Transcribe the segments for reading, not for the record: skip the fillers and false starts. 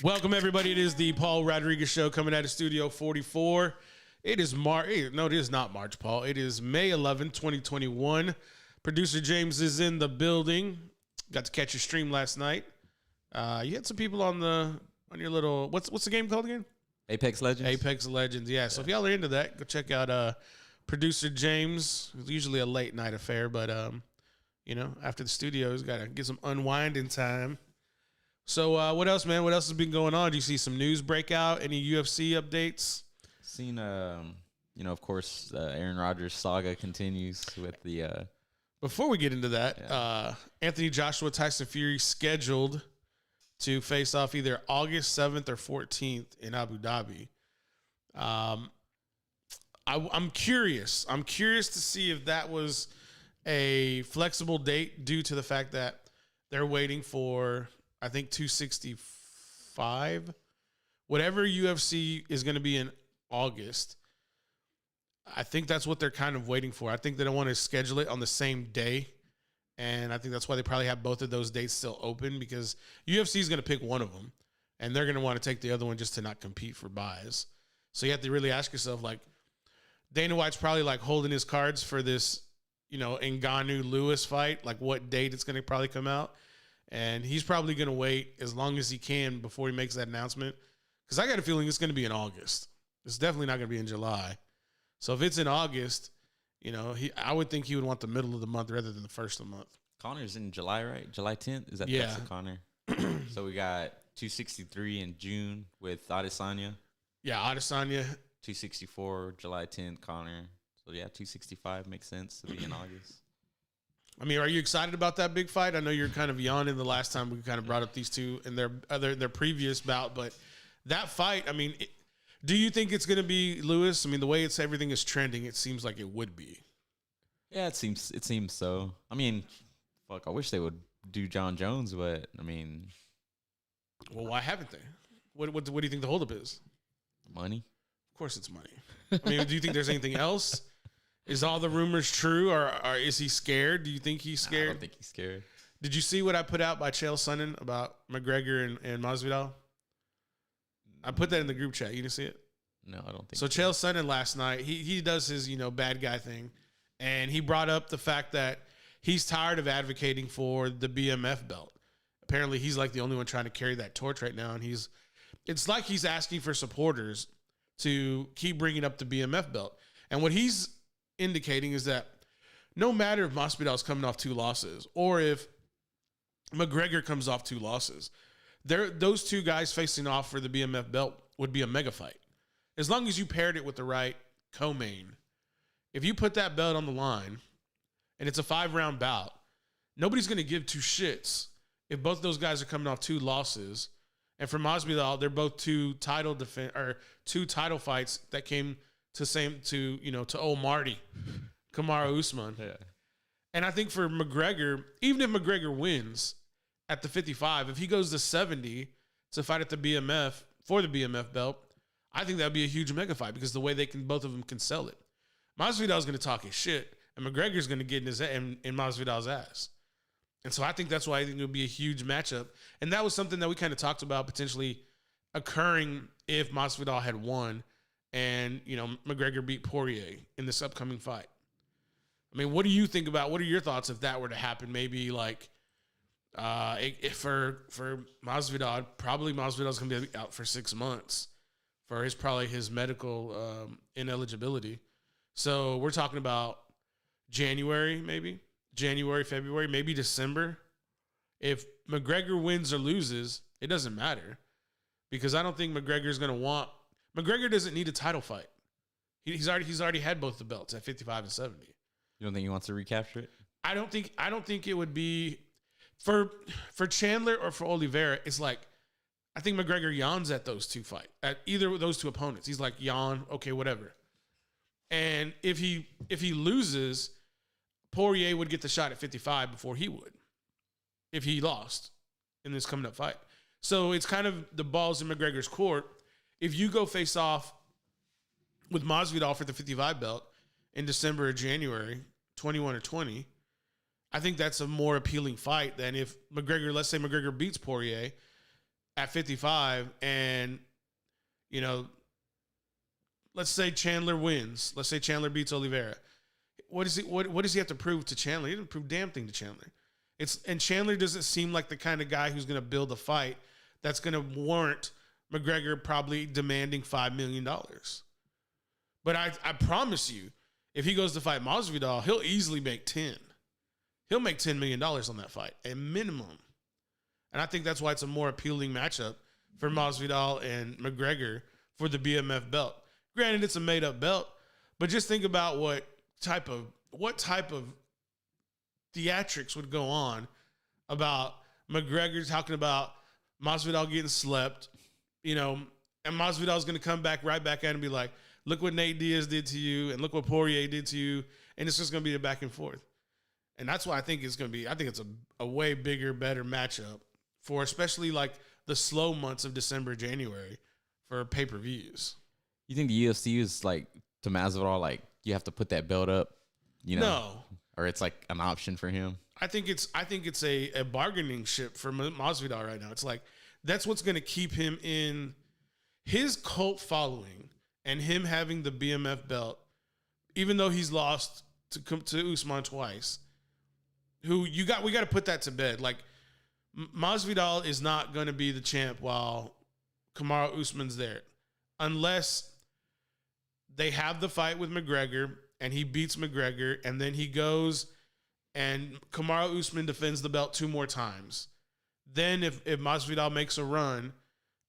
Welcome, everybody. It is the Paul Rodriguez Show coming out of Studio 44. It is No, it is not March, Paul. It is May 11, 2021. Producer James is in the building. Got to catch your stream last night. You had some people on your little, what's the game called again? Apex Legends. Apex Legends, yeah. So if y'all are into that, go check out Producer James. It's usually a late night affair, but after the studio, he's got to get some unwinding time. So what else, man? What else has been going on? Do you see some news break out? Any UFC updates? Seen, of course, Aaron Rodgers saga continues with the. Before we get into that, Anthony Joshua, Tyson Fury scheduled to face off either August 7th or 14th in Abu Dhabi. I'm curious. I'm curious to see if that was a flexible date due to the fact that they're waiting for, I think, 265. Whatever UFC is going to be in August, I think that's what they're kind of waiting for. I think they don't want to schedule it on the same day. And I think that's why they probably have both of those dates still open, because UFC is going to pick one of them and they're going to want to take the other one just to not compete for buys. So you have to really ask yourself, like, Dana White's probably like holding his cards for this, Ngannou-Lewis fight, like what date it's going to probably come out. And he's probably going to wait as long as he can before he makes that announcement. Because I got a feeling it's going to be in August. It's definitely not going to be in July. So if it's in August, I would think he would want the middle of the month rather than the first of the month. Conor's in July, right? July 10th? Is that yeah. That's Conor? So we got 263 in June with Adesanya. Yeah, Adesanya. 264 July 10th, Conor. So yeah, 265 makes sense to be in August. I mean, are you excited about that big fight? I know you're kind of yawning the last time we kind of brought up these two in their previous bout, but that fight, I mean, do you think it's going to be Lewis? I mean, the way everything is trending, it seems like it would be. Yeah, it seems so. I mean, I wish they would do John Jones, but I mean, well, why haven't they? What do you think the holdup is? Money. Of course, it's money. I mean, do you think there's anything else? Is all the rumors true, or is he scared? Do you think he's scared? I don't think he's scared. Did you see what I put out by Chael Sonnen about McGregor and Masvidal? I put that in the group chat. You didn't see it? No, I don't think so. Chael Sonnen last night, he does his bad guy thing, and he brought up the fact that he's tired of advocating for the BMF belt. Apparently, he's like the only one trying to carry that torch right now, and it's like he's asking for supporters to keep bringing up the BMF belt. And what he's indicating is that no matter if Masvidal's coming off 2 losses or if McGregor comes off 2 losses, those 2 guys facing off for the BMF belt would be a mega fight. As long as you paired it with the right co-main. If you put that belt on the line and it's a 5-round bout, nobody's going to give 2 shits if both those guys are coming off 2 losses. And for Masvidal, they're both 2 title fights that came to old Marty, Kamaru Usman. Yeah. And I think for McGregor, even if McGregor wins at the 55, if he goes to 70 to fight at the BMF for the BMF belt, I think that'd be a huge mega fight because the way both of them can sell it. Masvidal's going to talk his shit, and McGregor's going to get in Masvidal's ass. And so I think that's why I think it would be a huge matchup. And that was something that we kind of talked about potentially occurring if Masvidal had won and, McGregor beat Poirier in this upcoming fight. I mean, what do you think about, what are your thoughts if that were to happen? Maybe like for Masvidal, probably Masvidal's going to be out for 6 months for his medical ineligibility. So we're talking about January, February, maybe December. If McGregor wins or loses, it doesn't matter because I don't think McGregor's going to want. McGregor doesn't need a title fight. He's already had both the belts at 55 and 70. You don't think he wants to recapture it? I don't think it would be for Chandler or for Oliveira. It's like I think McGregor yawns at those 2 fights, at either of those 2 opponents. He's like, yawn, okay, whatever. And if he loses, Poirier would get the shot at 55 before he would if he lost in this coming up fight. So it's kind of the ball's in McGregor's court. If you go face off with Masvidal for the 55 belt in December or January, 21 or 20, I think that's a more appealing fight than if McGregor, let's say McGregor beats Poirier at 55 and, you know, let's say Chandler wins. Let's say Chandler beats Oliveira. What does he have to prove to Chandler? He didn't prove damn thing to Chandler. And Chandler doesn't seem like the kind of guy who's going to build a fight that's going to warrant McGregor probably demanding $5 million. But I promise you, if he goes to fight Masvidal, he'll easily make 10. He'll make $10 million on that fight, a minimum. And I think that's why it's a more appealing matchup for Masvidal and McGregor for the BMF belt. Granted, it's a made-up belt, but just think about what type of theatrics would go on about McGregor talking about Masvidal getting slept, you know, and Masvidal's going to come back right back at him and be like, look what Nate Diaz did to you and look what Poirier did to you, and it's just going to be a back and forth. And that's why I think it's going to be, I think it's a way bigger, better matchup for especially like the slow months of December, January for pay-per-views. You think the UFC is like to Masvidal, like you have to put that belt up, you know? No. Or it's like an option for him? I think it's a bargaining chip for Masvidal right now. It's like that's what's going to keep him in his cult following and him having the BMF belt, even though he's lost to Usman twice. We got to put that to bed. Like Masvidal is not going to be the champ while Kamaru Usman's there, unless they have the fight with McGregor and he beats McGregor, and then he goes and Kamaru Usman defends the belt 2 more times. Then if Masvidal makes a run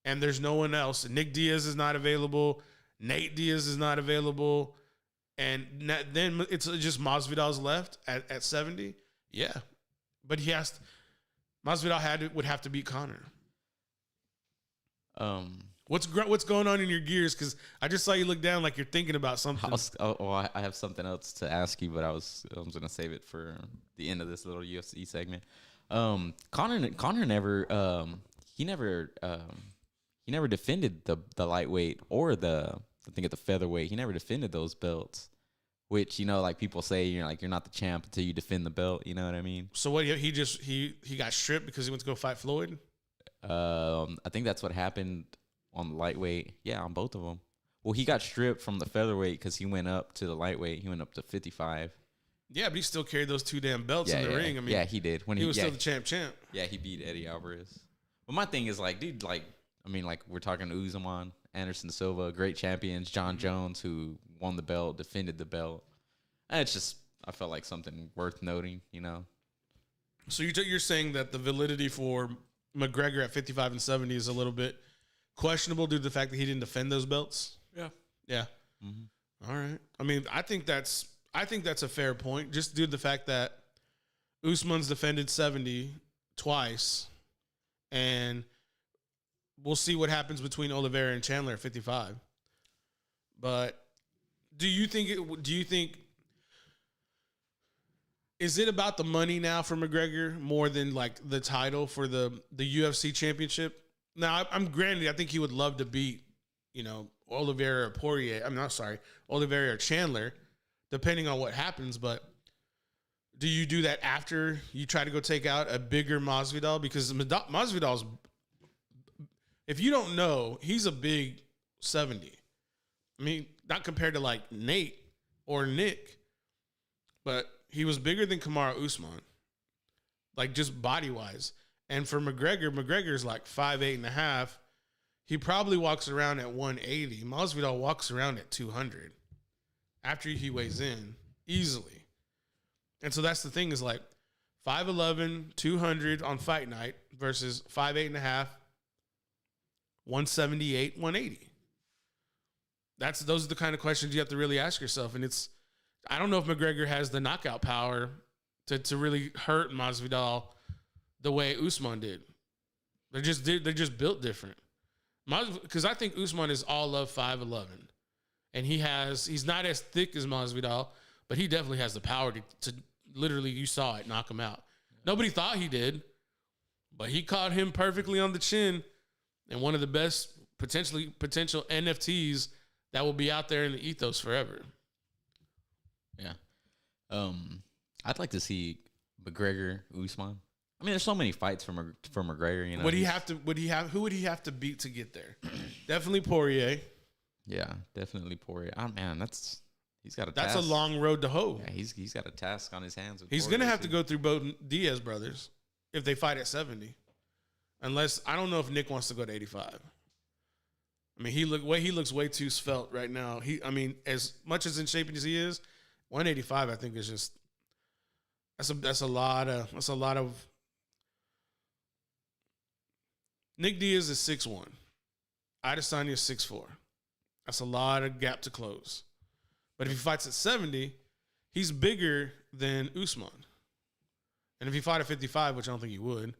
and there's no one else, Nick Diaz is not available, Nate Diaz is not available, and then it's just Masvidal's left at 70. Yeah, but Masvidal would have to beat Conor. What's going on in your gears? Because I just saw you look down like you're thinking about something. I have something else to ask you, but I was going to save it for the end of this little UFC segment. Conor never he never defended the lightweight or I think at the featherweight. He never defended those belts, which, you know, like people say, you're not the champ until you defend the belt. You know what I mean? So what? He got stripped because he went to go fight Floyd. I think that's what happened on the lightweight. Yeah, on both of them. Well, he got stripped from the featherweight because he went up to the lightweight. He went up to 55. Yeah, but he still carried those 2 damn belts in the ring. I mean, yeah, he did. When he was still the champ. Yeah, he beat Eddie Alvarez. But my thing is, like, dude, like, I mean, like, we're talking Usman, Anderson Silva, great champions, John Jones, who won the belt, defended the belt. And it's just, I felt like something worth noting, you know. So you're saying that the validity for McGregor at 55 and 70 is a little bit questionable due to the fact that he didn't defend those belts? Yeah. Yeah. Mm-hmm. All right. I mean, I think that's a fair point, just due to the fact that Usman's defended 70 twice, and we'll see what happens between Oliveira and Chandler at 55. But do you think is it about the money now for McGregor more than like the title for the UFC championship? Now, I'm granted, I think he would love to beat, you know, Oliveira or Poirier. I'm not sorry, Oliveira or Chandler, depending on what happens. But do you do that after you try to go take out a bigger Masvidal? Because Masvidal's, if you don't know, he's a big 70. I mean, not compared to like Nate or Nick, but he was bigger than Kamaru Usman, like just body-wise. And for McGregor's like 5'8.5". He probably walks around at 180. Masvidal walks around at 200 after he weighs in easily. And so that's the thing is like 5'11", 200 on fight night versus 5'8.5", 178, 180. Those are the kind of questions you have to really ask yourself. And I don't know if McGregor has the knockout power to really hurt Masvidal the way Usman did. They're just built different. Because I think Usman is all of 5'11", and he's not as thick as Masvidal, but he definitely has the power to literally, you saw it, knock him out. Nobody thought he did, but he caught him perfectly on the chin, and one of the best potential NFTs that will be out there in the ethos forever. Yeah. I'd like to see McGregor, Usman. I mean, there's so many fights for McGregor. You know, Who would he have to beat to get there? Definitely Poirier. Yeah, definitely Poirier. Oh man, he's got a. That's task. a long road to hoe. Yeah, he's got a task on his hands. He's Poirier, gonna have too. to go through both Diaz brothers if they fight at 70. Unless I don't know if Nick wants to go to 85. I mean, he looks way too svelte right now. As much as in shape as he is, 185 I think is just that's a lot of. Nick Diaz is 6'1". Adesanya is 6'4". That's a lot of gap to close. But if he fights at 70, he's bigger than Usman. And if he fought at 55, which I don't think he would,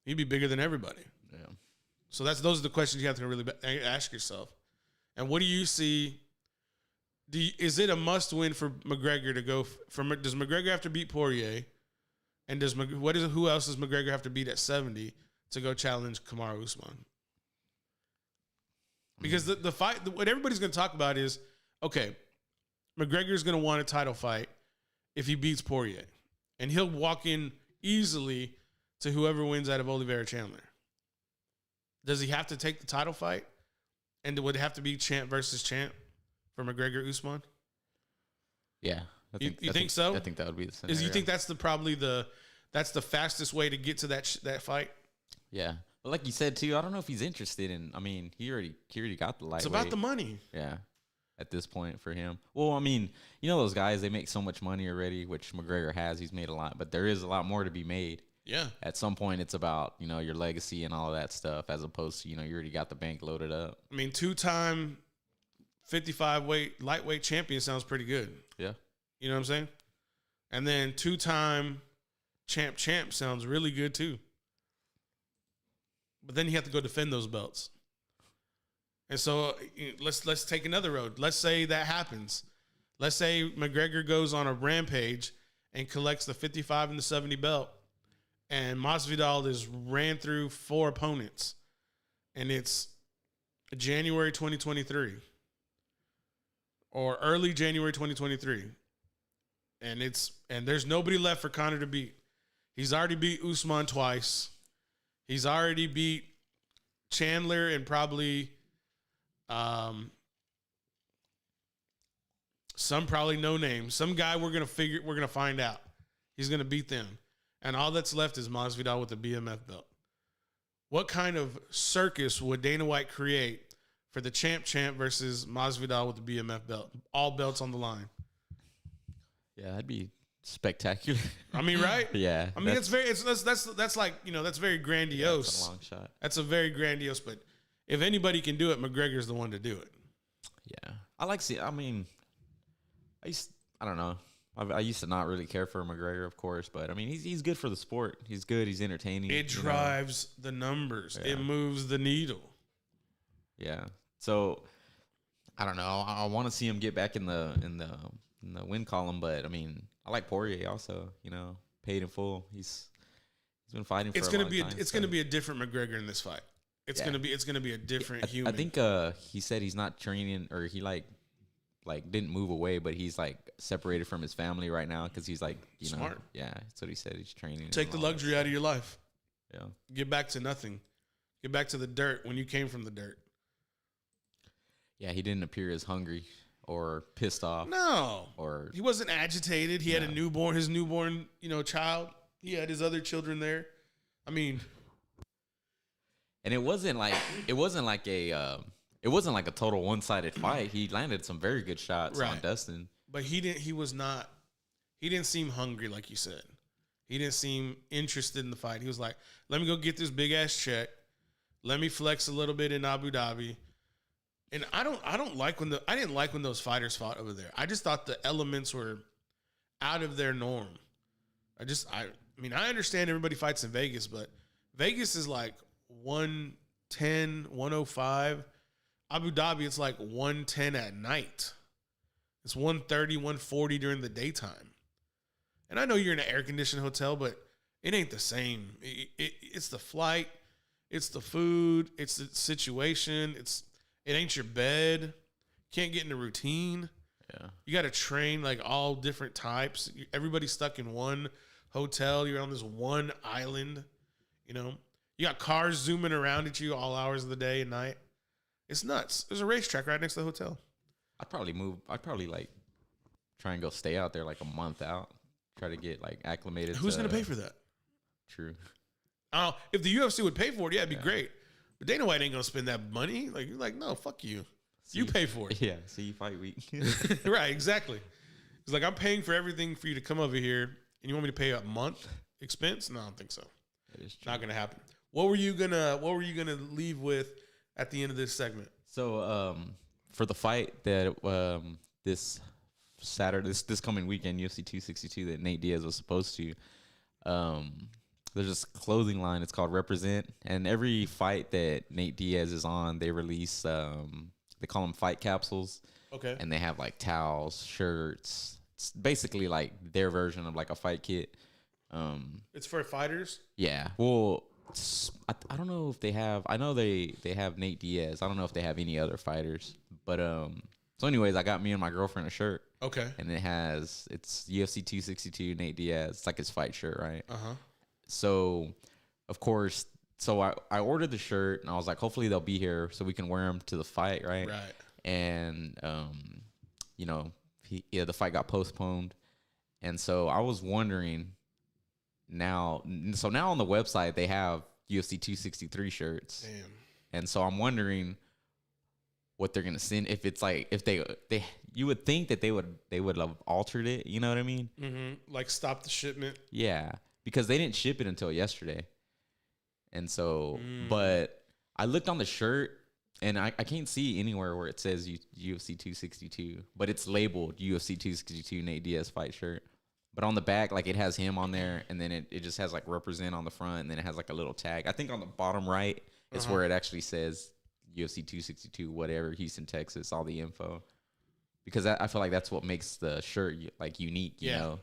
he'd be bigger than everybody. Yeah. So those are the questions you have to really ask yourself. And what do you see? Is it a must win for McGregor to go does McGregor have to beat Poirier? And who else does McGregor have to beat at 70 to go challenge Kamaru Usman? Because the fight, what everybody's going to talk about is, okay, McGregor's going to want a title fight if he beats Poirier. And he'll walk in easily to whoever wins out of Oliveira Chandler. Does he have to take the title fight? And would it have to be champ versus champ for McGregor Usman? Yeah. You think so? I think that would be the scenario. You think that's that's the fastest way to get to that fight? Yeah. But like you said too, I don't know if he's interested in. I mean, he already got the lightweight. It's about the money. Yeah. At this point for him. Well, I mean, you know those guys, they make so much money already, which McGregor has. He's made a lot, but there is a lot more to be made. Yeah. At some point, it's about, your legacy and all of that stuff, as opposed to, you already got the bank loaded up. I mean, 2-time 55 lightweight champion sounds pretty good. Yeah. You know what I'm saying? And then 2-time champ sounds really good too. But then you have to go defend those belts. And so let's take another road. Let's say that happens. Let's say McGregor goes on a rampage and collects the 55 and the 70 belt. And Masvidal is ran through 4 opponents. And it's January 2023. Or early January 2023. And there's nobody left for Conor to beat. He's already beat Usman twice. He's already beat Chandler and probably some probably no name. Some guy we're gonna find out. He's gonna beat them. And all that's left is Masvidal with the BMF belt. What kind of circus would Dana White create for the champ versus Masvidal with the BMF belt? All belts on the line. Yeah, that'd be spectacular. I mean, right? Yeah. I mean, that's like, that's very grandiose. That's a long shot. That's a very grandiose, but if anybody can do it, McGregor's the one to do it. Yeah. I don't know. I used to not really care for McGregor, of course, but I mean, he's good for the sport. He's good. He's entertaining. It drives the numbers. Yeah. It moves the needle. Yeah. So I don't know. I want to see him get back in the win column, but I mean, I like Poirier also. Paid in full. He's been fighting for a long time. It's gonna be a different McGregor in this fight. It's gonna be a different human. I think he said he's not training, or he like didn't move away, but he's like separated from his family right now because he's like smart. Yeah, that's what he said. He's training. Take the luxury out of your life. Yeah. Get back to nothing. Get back to the dirt when you came from the dirt. Yeah, he didn't appear as hungry or pissed off. No. Or he wasn't agitated. He had his newborn, child. He had his other children there. I mean, and it wasn't like a total one-sided fight. He landed some very good shots on Dustin. But he didn't seem hungry like you said. He didn't seem interested in the fight. He was like, let me go get this big ass check. Let me flex a little bit in Abu Dhabi. And I didn't like when those fighters fought over there. I just thought the elements were out of their norm. I understand everybody fights in Vegas, but Vegas is like 110, 105. Abu Dhabi, it's like 110 at night. It's 130, 140 during the daytime. And I know you're in an air-conditioned hotel, but it ain't the same. It's the flight. It's the food. It's the situation. It ain't your bed. Can't get in a routine. Yeah. You got to train like all different types. Everybody's stuck in one hotel. You're on this one island. You know, you got cars zooming around at you all hours of the day and night. It's nuts. There's a racetrack right next to the hotel. I'd probably like try and go stay out there like a month out. Try to get like acclimated. Who's going to pay for that? True. Oh, if the UFC would pay for it, yeah, it'd be great. But Dana White ain't going to spend that money. Like, you're like, no, fuck you. You pay for it. Yeah, see you fight week. Right, exactly. It's like, I'm paying for everything for you to come over here, and you want me to pay a month expense? No, I don't think so. That is true. Not gonna happen. What were you gonna leave with at the end of this segment? So for the fight that this Saturday, this coming weekend, UFC 262 that Nate Diaz was supposed to, there's this clothing line. It's called Represent, and every fight that Nate Diaz is on, they release. They call them fight capsules. Okay. And they have like towels, shirts. It's basically like their version of like a fight kit. It's for fighters? Yeah. Well, I don't know if they have. I know they have Nate Diaz. I don't know if they have any other fighters. But so anyways, I got me and my girlfriend a shirt. Okay. And it's UFC 262 Nate Diaz. It's like his fight shirt, right? Uh-huh. So, of course, I ordered the shirt and I was like, hopefully they'll be here so we can wear them to the fight, right? Right. And you know, the fight got postponed, and so I was wondering now. So now on the website they have UFC 263 shirts. Damn. And so I'm wondering what they're gonna send. If it's like if they you would think that they would have altered it. You know what I mean? Mm-hmm. Like stop the shipment. Yeah, because they didn't ship it until yesterday. And so, but I looked on the shirt and I can't see anywhere where it says UFC 262, but it's labeled UFC 262 Nate Diaz fight shirt. But on the back, like it has him on there, and then it just has like Represent on the front, and then it has like a little tag. I think on the bottom right is where it actually says UFC 262, whatever, Houston, Texas, all the info. Because I feel like that's what makes the shirt like unique, you know?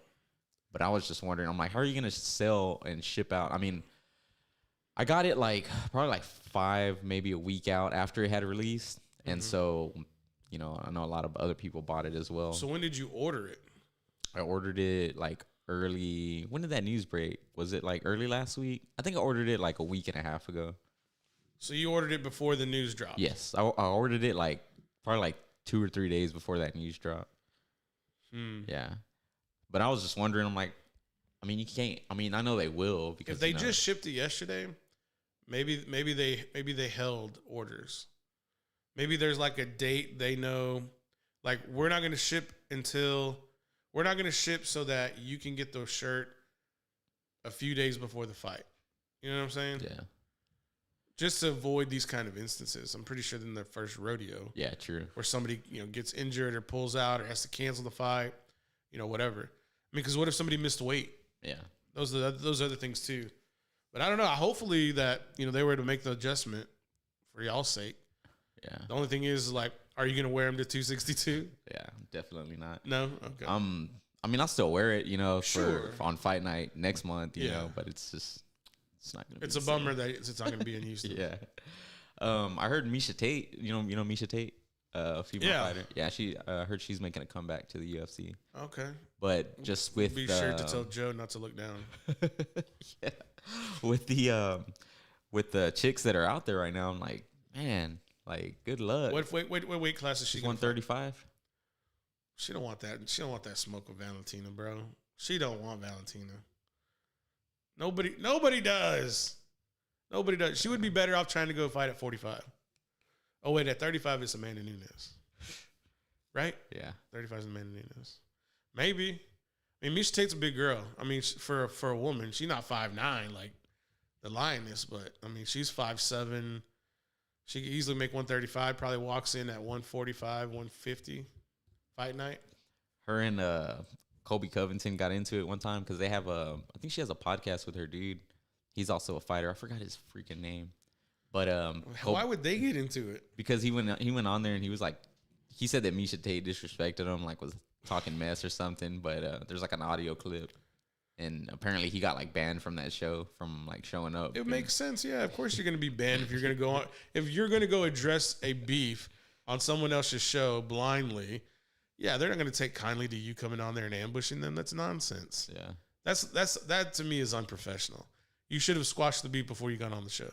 But I was just wondering, I'm like, how are you going to sell and ship out? I mean, I got it like probably like 5, maybe a week out after it had released. And so, you know, I know a lot of other people bought it as well. So when did you order it? I ordered it like early. When did that news break? Was it like early last week? I think I ordered it like a week and a half ago. So you ordered it before the news dropped? Yes. I ordered it like probably like 2 or 3 days before that news dropped. Yeah. But I was just wondering, I'm like, I mean, you can't, I mean, I know they will because if they just shipped it yesterday, maybe they held orders. Maybe there's like a date they know, like we're not going to ship so that you can get the shirt a few days before the fight. You know what I'm saying? Yeah. Just to avoid these kind of instances. I'm pretty sure in their first rodeo. Yeah, true. Where somebody, you know, gets injured or pulls out or has to cancel the fight, you know, whatever. I mean, because what if somebody missed weight? Yeah. Those are the things too. But I don't know. Hopefully that, you know, they were to make the adjustment for y'all's sake. Yeah. The only thing is, like, are you going to wear them to 262? Yeah, definitely not. No? Okay. I mean, I'll still wear it, you know, for on fight night next month, you know, but it's just, it's not going to be. It's a bummer that it's not going to be in Houston. Yeah. I heard Misha Tate, you know Misha Tate, a female fighter. Yeah, she heard she's making a comeback to the UFC. Okay. But just with be sure to tell Joe not to look down. Yeah. With the chicks that are out there right now, I'm like, man, like good luck. What weight class is she? 135. She don't want that. She don't want that smoke with Valentina, bro. She don't want Valentina. Nobody does. Nobody does. She would be better off trying to go fight at 45. Oh wait, at 35 it's Amanda Nunes, right? Yeah, 35 is Amanda Nunes. Maybe. I mean, Misha Tate's a big girl. I mean, for a woman, she's not 5'9" like the Lioness, but I mean, she's 5'7". She could easily make 135. Probably walks in at 145, 150. Fight night. Her and Colby Covington got into it one time because they have I think she has a podcast with her dude. He's also a fighter. I forgot his freaking name. But why would they get into it? Because he went on there and he was like, he said that Misha Tate disrespected him, like was talking mess or something. But there's like an audio clip, and apparently he got like banned from that show from like showing up. It makes sense, yeah. Of course you're gonna be banned if you're gonna go on. If you're gonna go address a beef on someone else's show blindly. Yeah, they're not going to take kindly to you coming on there and ambushing them. That's nonsense. Yeah. That to me is unprofessional. You should have squashed the beef before you got on the show.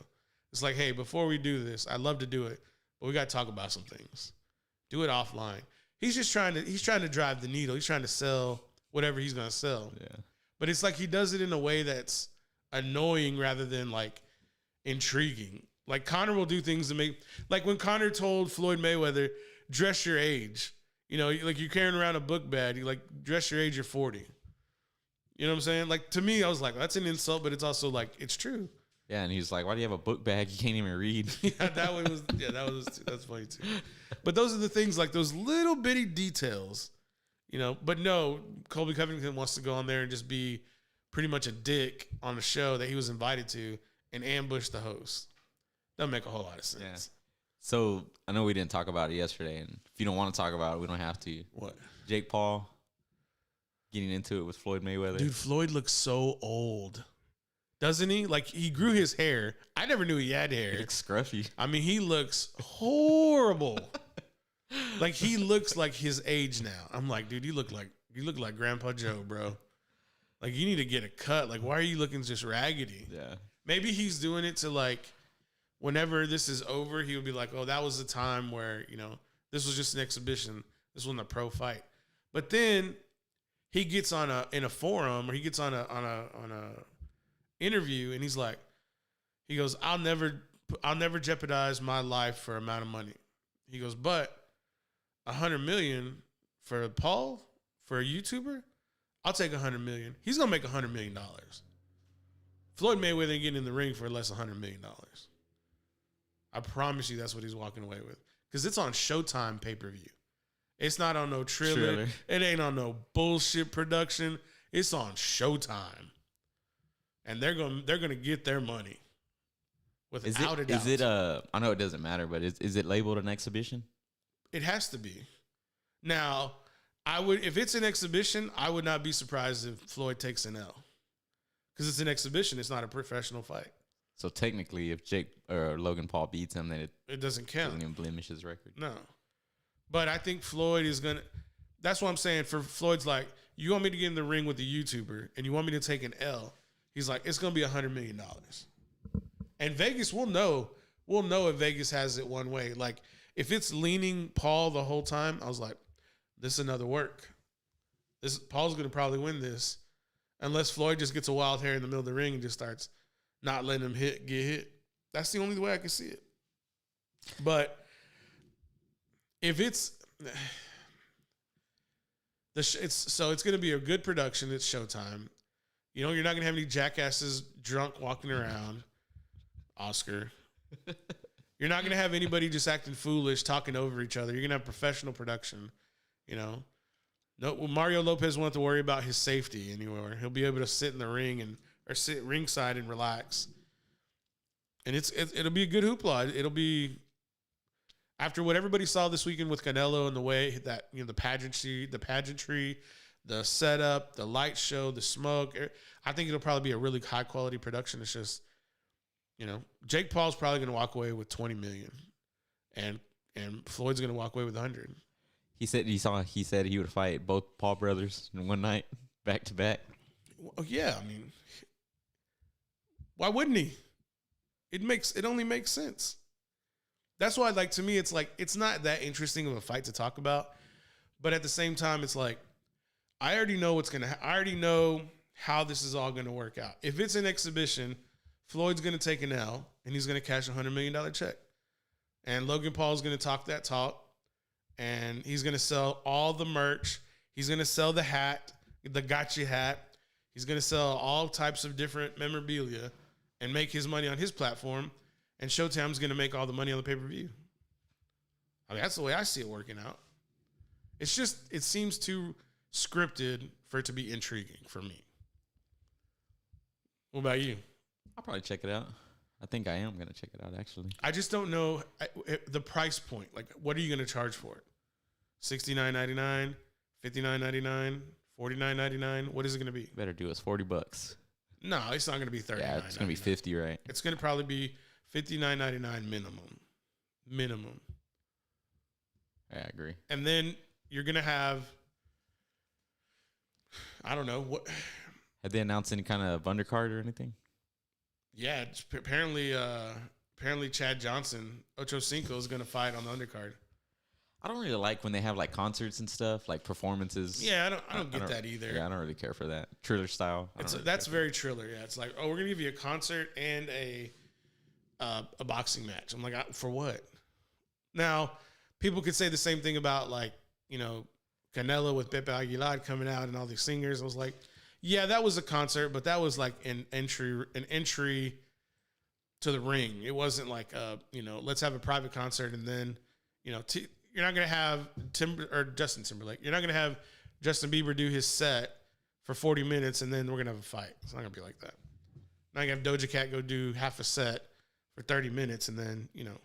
It's like, hey, before we do this, I'd love to do it, but we got to talk about some things. Do it offline. He's trying to drive the needle. He's trying to sell whatever he's going to sell. Yeah. But it's like he does it in a way that's annoying rather than like intriguing. Like Conor will do things to make, like when Conor told Floyd Mayweather, dress your age. You know, like you're carrying around a book bag. You like dress your age. You're 40. You know what I'm saying? Like to me, I was like, that's an insult, but it's also like it's true. Yeah, and he's like, "Why do you have a book bag? You can't even read." Yeah, that's funny too. But those are the things, like those little bitty details, you know. But no, Colby Covington wants to go on there and just be pretty much a dick on a show that he was invited to and ambush the host. Doesn't make a whole lot of sense. Yeah. So I know we didn't talk about it yesterday, and if you don't want to talk about it, we don't have to. What? Jake Paul getting into it with Floyd Mayweather. Dude, Floyd looks so old. Doesn't he? Like, he grew his hair. I never knew he had hair. He looks scruffy. I mean, he looks horrible. Like, he looks like his age now. I'm like, dude, you look like Grandpa Joe, bro. Like, you need to get a cut. Like, why are you looking just raggedy? Yeah. Maybe he's doing it to, like, whenever this is over, he would be like, oh, that was the time where, you know, this was just an exhibition. This wasn't a pro fight. But then he gets in a forum, or he gets on a interview, and he's like, he goes, I'll never jeopardize my life for amount of money. He goes, but $100 million for Paul, for a YouTuber, I'll take $100 million. He's gonna make $100 million. Floyd Mayweather ain't getting in the ring for less than $100 million. I promise you, that's what he's walking away with, because it's on Showtime pay-per-view. It's not on no Triller. It ain't on no bullshit production. It's on Showtime. And they're gonna get their money. Without a doubt. Is it I know it doesn't matter, but is it labeled an exhibition? It has to be. Now, if it's an exhibition, I would not be surprised if Floyd takes an L. Because it's an exhibition, it's not a professional fight. So technically, if Jake or Logan Paul beats him, then it doesn't count. Doesn't even blemish his record. No. But I think Floyd is gonna. That's what I'm saying. For Floyd's like, you want me to get in the ring with the YouTuber, and you want me to take an L. He's like, it's gonna be $100 million, and Vegas will know. We'll know if Vegas has it one way. Like if it's leaning Paul the whole time, I was like, this is another work. Paul's gonna probably win this, unless Floyd just gets a wild hair in the middle of the ring and just starts not letting him get hit. That's the only way I can see it. But if it's going to be a good production. It's Showtime. You know, you're not going to have any jackasses drunk walking around. Oscar. You're not going to have anybody just acting foolish, talking over each other. You're going to have professional production. You know, no, Mario Lopez won't have to worry about his safety anymore. He'll be able to sit in the ring or sit ringside and relax. And it'll be a good hoopla. It'll be, after what everybody saw this weekend with Canelo and the way that, you know, the pageantry, the setup, the light show, the smoke, I think it'll probably be a really high quality production. It's just, you know, Jake Paul's probably going to walk away with $20 million, and Floyd's going to walk away with 100. He said he would fight both Paul brothers in one night, back to back. Well, yeah, I mean, why wouldn't he? It only makes sense. That's why, like, to me, it's like, it's not that interesting of a fight to talk about. But at the same time, it's like, I already know I already know how this is all going to work out. If it's an exhibition, Floyd's going to take an L, and he's going to cash a $100 million check. And Logan Paul's going to talk that talk, and he's going to sell all the merch. He's going to sell the hat, the gotcha hat. He's going to sell all types of different memorabilia and make his money on his platform. And Showtime's going to make all the money on the pay-per-view. I mean, that's the way I see it working out. It's just, it seems too scripted for it to be intriguing for me. What about you? I'll probably check it out. I think I am going to check it out, actually. I just don't know the price point. Like, what are you going to charge for it? $69.99, $59.99, $49.99? What is it going to be? Better do us $40. No, it's not going to be $39. Yeah, it's going to be 50, right? It's going to probably be $59.99 minimum. Yeah, I agree. And then you're going to have, I don't know what. Have they announced any kind of undercard or anything? Yeah, apparently Chad Johnson, Ocho Cinco, is going to fight on the undercard. I don't really like when they have like concerts and stuff, like performances. Yeah, I don't get that either. Yeah, I don't really care for that. Triller style. That's very Triller. Yeah, it's like, oh, we're gonna give you a concert and a boxing match. I'm like, for what? Now, people could say the same thing about like, you know, Canelo with Pepe Aguilar coming out and all these singers. I was like, yeah, that was a concert, but that was like an entry to the ring. It wasn't like you know, let's have a private concert and then, you know, you're not gonna have Justin Timberlake. You're not gonna have Justin Bieber do his set for 40 minutes and then we're gonna have a fight. It's not gonna be like that. Now you have Doja Cat go do half a set for 30 minutes and then, you know,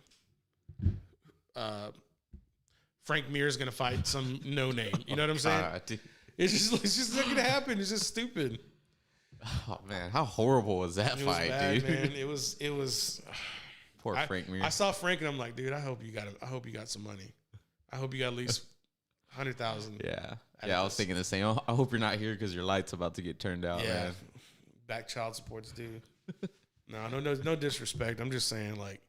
Frank Mir's gonna fight some no name. You know what I'm saying? It's just not gonna happen. It's just stupid. Oh man, how horrible was that fight, bad, dude? Man. It was. Poor Frank Mir. I saw Frank and I'm like, dude, I hope you got some money. I hope you got at least 100,000. Yeah, I was thinking the same. I hope you're not here because your light's about to get turned out. Yeah, man. Back child support's due. No disrespect. I'm just saying, like,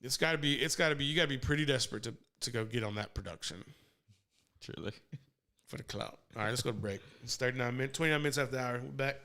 it's got to be. You got to be pretty desperate to go get on that production. Truly. For the clout. All right, let's go to break. It's 29 minutes after the hour. We're back.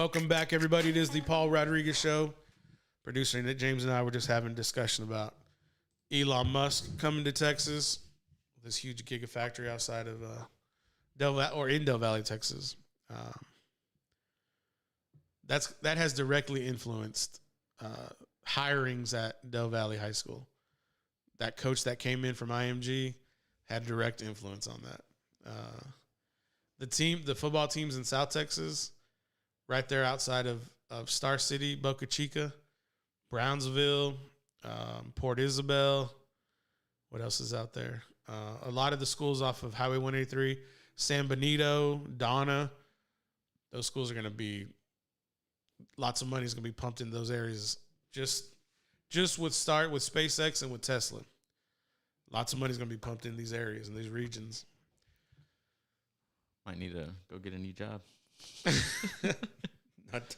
Welcome back, everybody. It is the Paul Rodriguez Show. Producer Nick James and I were just having a discussion about Elon Musk coming to Texas, this huge gigafactory outside of in Del Valley, Texas. That has directly influenced hirings at Del Valley High School. That coach that came in from IMG had direct influence on that. The football teams in South Texas, right there outside of Star City, Boca Chica, Brownsville, Port Isabel. What else is out there? A lot of the schools off of Highway 183, San Benito, Donna. Those schools are going to be, lots of money is going to be pumped into those areas. Just with SpaceX and with Tesla. Lots of money is going to be pumped in these areas, in these regions. Might need to go get a new job. Not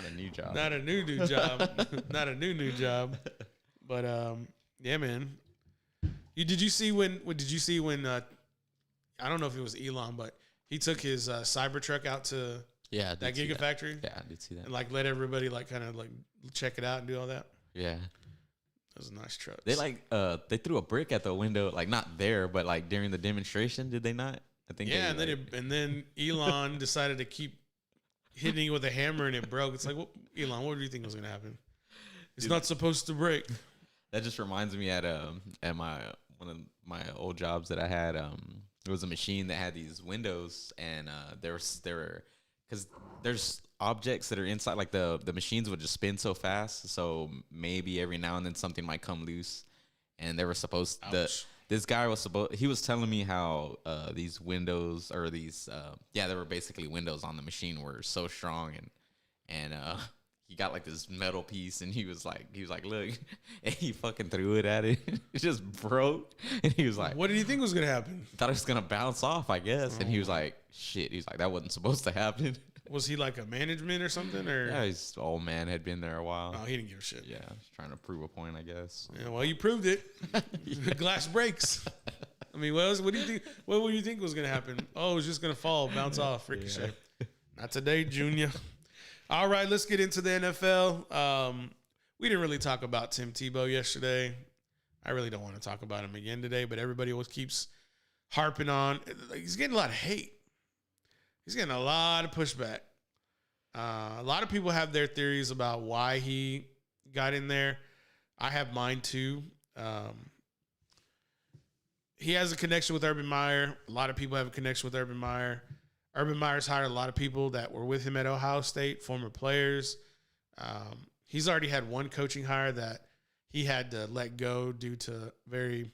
a new job. Not a new job. Not a new job. But yeah, man. Did you see when I don't know if it was Elon, but he took his Cybertruck out to that Gigafactory? Yeah, I did see that. And let everybody kind of check it out and do all that. Yeah. Those are nice trucks. They they threw a brick at the window, not there, but during the demonstration, did they not? I think. Yeah, and then Elon decided to keep hitting it with a hammer and it broke. It's like, well, Elon, what do you think was going to happen? It's not supposed to break. That just reminds me at my one of my old jobs that I had. It was a machine that had these windows, and there were because there's objects that are inside. The machines would just spin so fast, so maybe every now and then something might come loose, and they were supposed This guy he was telling me how these windows or these they were basically windows on the machine were so strong, and he got this metal piece, and he was like look, and he fucking threw it at it. It just broke, and he was like, what did you think was gonna happen? Thought it was gonna bounce off, I guess. And he was like, shit. He's like, that wasn't supposed to happen. Was he a management or something? Or yeah, his old man had been there a while. Oh, he didn't give a shit. Yeah, he's trying to prove a point, I guess. Yeah, well, you proved it. Glass breaks. I mean, what do you think? What would you think was gonna happen? Oh, it was just gonna fall, bounce off, ricochet. Yeah. Not today, Junior. All right, let's get into the NFL. We didn't really talk about Tim Tebow yesterday. I really don't want to talk about him again today, but everybody always keeps harping on. He's getting a lot of hate. He's getting a lot of pushback. A lot of people have their theories about why he got in there. I have mine too. He has a connection with Urban Meyer. A lot of people have a connection with Urban Meyer. Urban Meyer's hired a lot of people that were with him at Ohio State, former players. He's already had one coaching hire that he had to let go due to very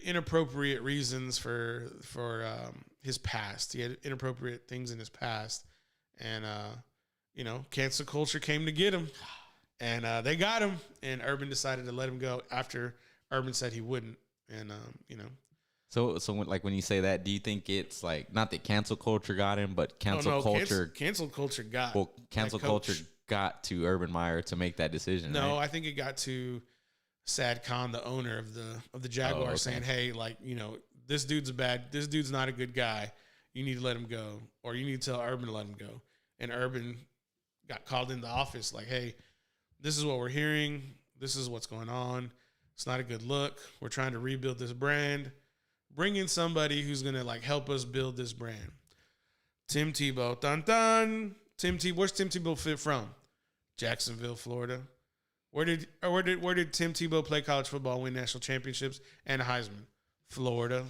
inappropriate reasons for his past. He had inappropriate things in his past, and cancel culture came to get him, and they got him. And Urban decided to let him go after Urban said he wouldn't, and So when you say that, do you think it's not that cancel culture got him, but cancel culture got cancel culture got to Urban Meyer to make that decision? No, right? I think it got to Sad Khan, the owner of the Jaguars, saying, "Hey, this dude's not a good guy. You need to let him go, or you need to tell Urban to let him go." And Urban got called in the office, "Hey, this is what we're hearing. This is what's going on. It's not a good look. We're trying to rebuild this brand. Bring in somebody who's going to help us build this brand." Tim Tebow. Dun, dun. Where's Tim Tebow fit from? Jacksonville, Florida. Where did Tim Tebow play college football, win national championships, and a Heisman? Florida.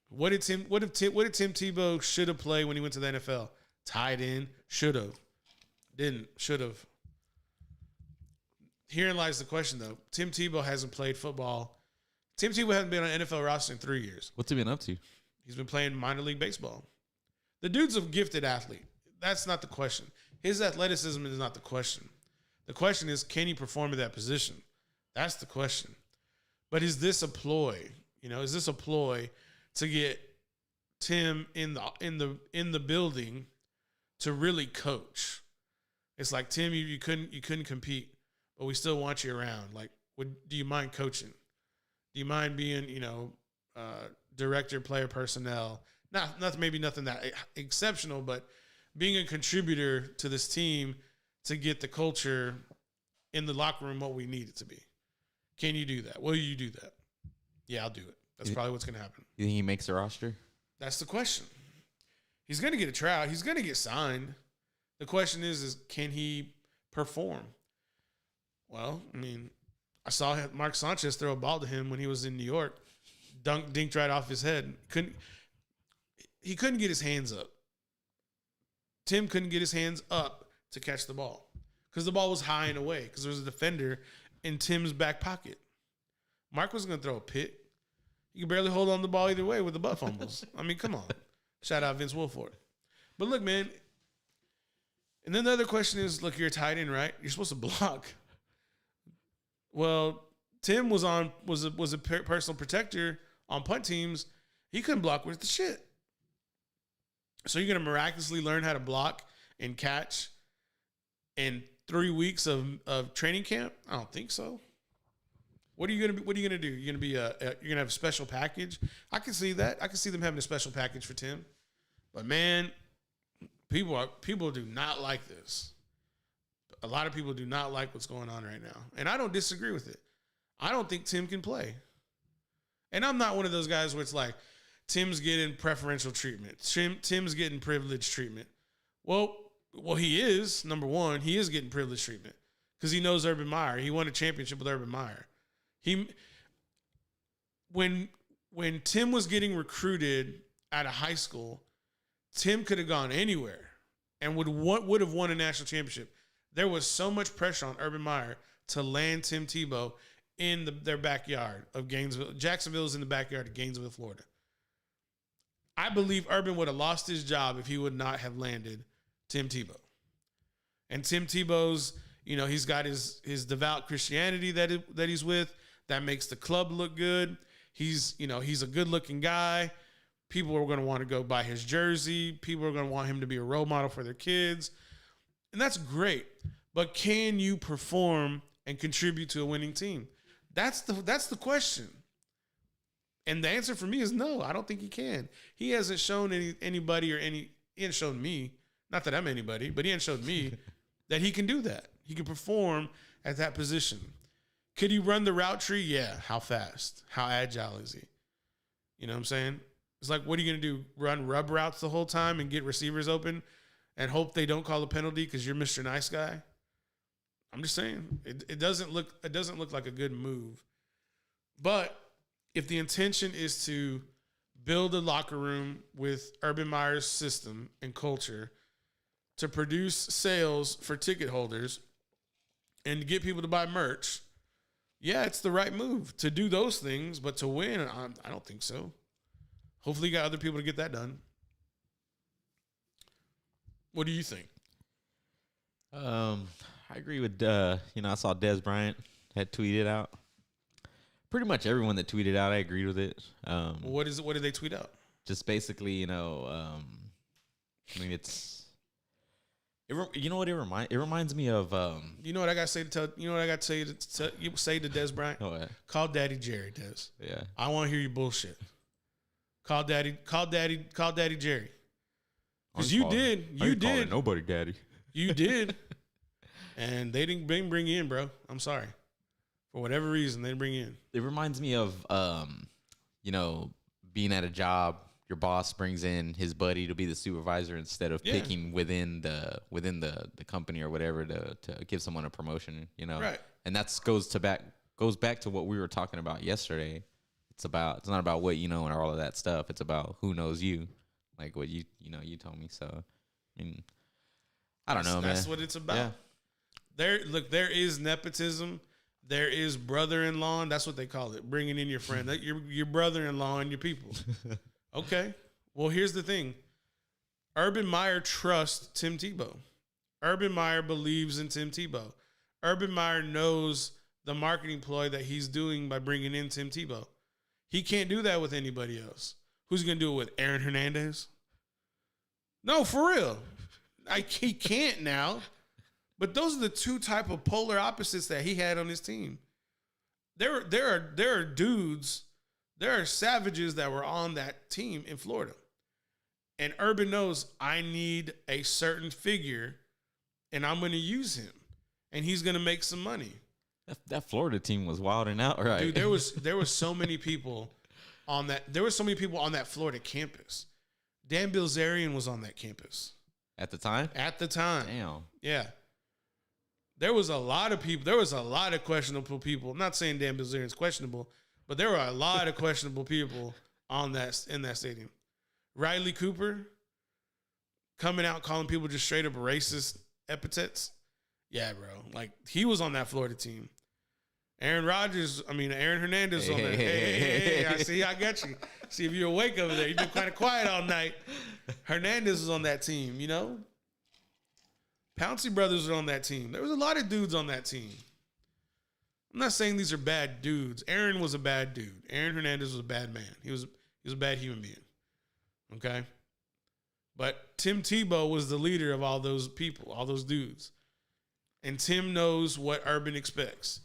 What did Tim Tebow should have played when he went to the NFL? Tight end. Should have. Didn't. Should have. Herein lies the question, though. Tim Tebow hasn't played football. Tim Tebow hasn't been on an NFL roster in 3 years. What's he been up to? He's been playing minor league baseball. The dude's a gifted athlete. That's not the question. His athleticism is not the question. The question is, can he perform at that position? That's the question. But is this a ploy? Is this a ploy to get Tim in the building to really coach? It's like, Tim, you couldn't compete, but we still want you around. Do you mind coaching? Do you mind being, director, player personnel? maybe nothing that exceptional, but being a contributor to this team to get the culture in the locker room what we need it to be. Can you do that? Will you do that? Yeah, I'll do it. That's probably what's going to happen. You think he makes the roster? That's the question. He's going to get a tryout. He's going to get signed. The question is can he perform? Well, I mean, I saw Mark Sanchez throw a ball to him when he was in New York. Dinked right off his head. He couldn't get his hands up. Tim couldn't get his hands up to catch the ball because the ball was high and away because there was a defender in Tim's back pocket. Mark was going to throw a pick. He could barely hold on the ball either way with the butt fumbles. I mean, come on. Shout out Vince Wilfork. But look, man. And then the other question is, look, you're a tight end, right? You're supposed to block. Well, Tim was a personal protector on punt teams. He couldn't block worth the shit. So you're going to miraculously learn how to block and catch in 3 weeks of training camp? I don't think so. What are you gonna do? You're gonna have a special package. I can see that. I can see them having a special package for Tim. But man, people do not like this. A lot of people do not like what's going on right now, and I don't disagree with it. I don't think Tim can play, and I'm not one of those guys where it's like Tim's getting preferential treatment. Tim's getting privileged treatment. Well, he is number one. He is getting privileged treatment because he knows Urban Meyer. He won a championship with Urban Meyer. When Tim was getting recruited out of high school, Tim could have gone anywhere and would have won a national championship. There was so much pressure on Urban Meyer to land Tim Tebow in their backyard of Gainesville. Jacksonville is in the backyard of Gainesville, Florida. I believe Urban would have lost his job if he would not have landed Tim Tebow. And Tim Tebow's, he's got his devout Christianity that he's with. That makes the club look good. He's a good-looking guy. People are going to want to go buy his jersey. People are going to want him to be a role model for their kids. And that's great. But can you perform and contribute to a winning team? That's the question. And the answer for me is no. I don't think he can. He hasn't shown anybody he hasn't shown me, not that I'm anybody, but he hasn't shown me that he can do that. He can perform at that position. Could he run the route tree? Yeah. How fast? How agile is he? You know what I'm saying? It's like, what are you going to do? Run rub routes the whole time and get receivers open and hope they don't call a penalty because you're Mr. Nice Guy? I'm just saying. It doesn't look like a good move. But if the intention is to build a locker room with Urban Meyer's system and culture to produce sales for ticket holders and to get people to buy merch, yeah, it's the right move to do those things, but to win, I don't think so. Hopefully you got other people to get that done. What do you think? I agree with, I saw Des Bryant had tweeted out. Pretty much everyone that tweeted out, I agreed with it. What did they tweet out? Just basically, it reminds me of. You know what I got to say to say to Des Bryant? Oh, yeah. Call Daddy Jerry, Des. Yeah. I want to hear your bullshit. Call Daddy Jerry. Because you did. Nobody daddy. You did. And they didn't bring you in, bro. I'm sorry. For whatever reason, they didn't bring you in. It reminds me of, being at a job. Your boss brings in his buddy to be the supervisor instead of picking within the company or whatever to give someone a promotion. Right. And that goes back to what we were talking about yesterday. It's not about what you know and all of that stuff. It's about who knows you, like what you told me. So, I mean, I don't know, man. That's what it's about. Yeah. There is nepotism. There is brother-in-law. That's what they call it. Bringing in your friend, your brother-in-law and your people. Okay. Well, here's the thing. Urban Meyer trusts Tim Tebow. Urban Meyer believes in Tim Tebow. Urban Meyer knows the marketing ploy that he's doing by bringing in Tim Tebow. He can't do that with anybody else. Who's going to do it with Aaron Hernandez? No, for real. He can't now. But those are the two type of polar opposites that he had on his team. There are dudes, there are savages that were on that team in Florida. And Urban knows I need a certain figure, and I'm going to use him, and he's going to make some money. That Florida team was wilding out, right? Dude, there was so many people on that. There were so many people on that Florida campus. Dan Bilzerian was on that campus At the time. Damn. Yeah. There was a lot of people. There was a lot of questionable people. I'm not saying Dan Bilzerian's questionable, but there were a lot of questionable people in that stadium. Riley Cooper coming out calling people just straight up racist epithets. Yeah, bro. Like, he was on that Florida team. Aaron Hernandez was on there. Hey, I see, I got you. See if you're awake over there. You've been kind of quiet all night. Hernandez was on that team, you know? Pouncey brothers were on that team. There was a lot of dudes on that team. I'm not saying these are bad dudes. Aaron was a bad dude. Aaron Hernandez was a bad man. He was a bad human being. Okay? But Tim Tebow was the leader of all those people, all those dudes. And Tim knows what Urban expects.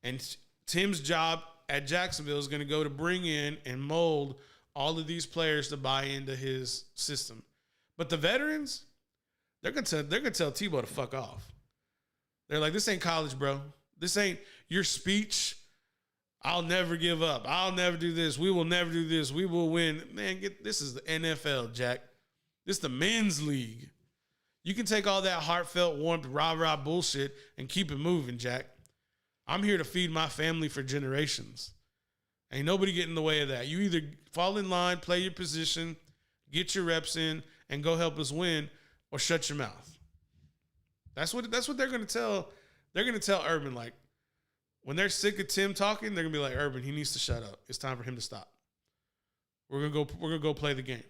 And Tim's job at Jacksonville is going to go to bring in and mold all of these players to buy into his system. But the veterans, they're gonna tell Tebow to fuck off. They're like, this ain't college, bro. This ain't your speech. I'll never give up. I'll never do this. We will never do this. We will win. Man, this is the NFL, Jack. This is the men's league. You can take all that heartfelt, warmth, rah-rah bullshit and keep it moving, Jack. I'm here to feed my family for generations. Ain't nobody getting in the way of that. You either fall in line, play your position, get your reps in, and go help us win, or shut your mouth. That's what they're going to tell. They're going to tell Urban, like, when they're sick of Tim talking, they're going to be like, Urban, he needs to shut up. It's time for him to stop. We're going to go play the game.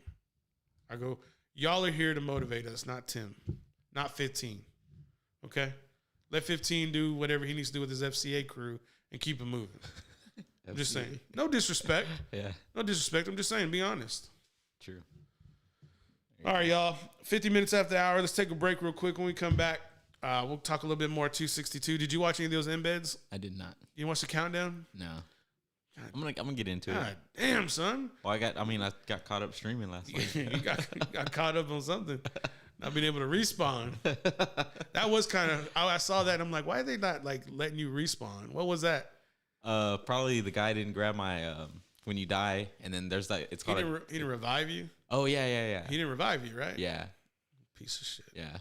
I go, y'all are here to motivate us, not Tim, not 15. Okay? Let 15 do whatever he needs to do with his FCA crew and keep it moving. I'm just saying. No disrespect. Yeah. No disrespect. I'm just saying, be honest. True. All right, y'all. 50 minutes after the hour. Let's take a break real quick. When we come back, we'll talk a little bit more 262. Did you watch any of those embeds? I did not. You watch the countdown? No. I'm gonna get into God it. damn, son. Well, I got caught up streaming last week. You got caught up on something. Not being able to respawn. That was kind of, I saw that and I'm like, why are they not like letting you respawn? What was that? Probably the guy didn't grab my when you die, and then there's that. It's called. He didn't revive you. Oh yeah. He didn't revive you, right? Yeah. Piece of shit. Yeah.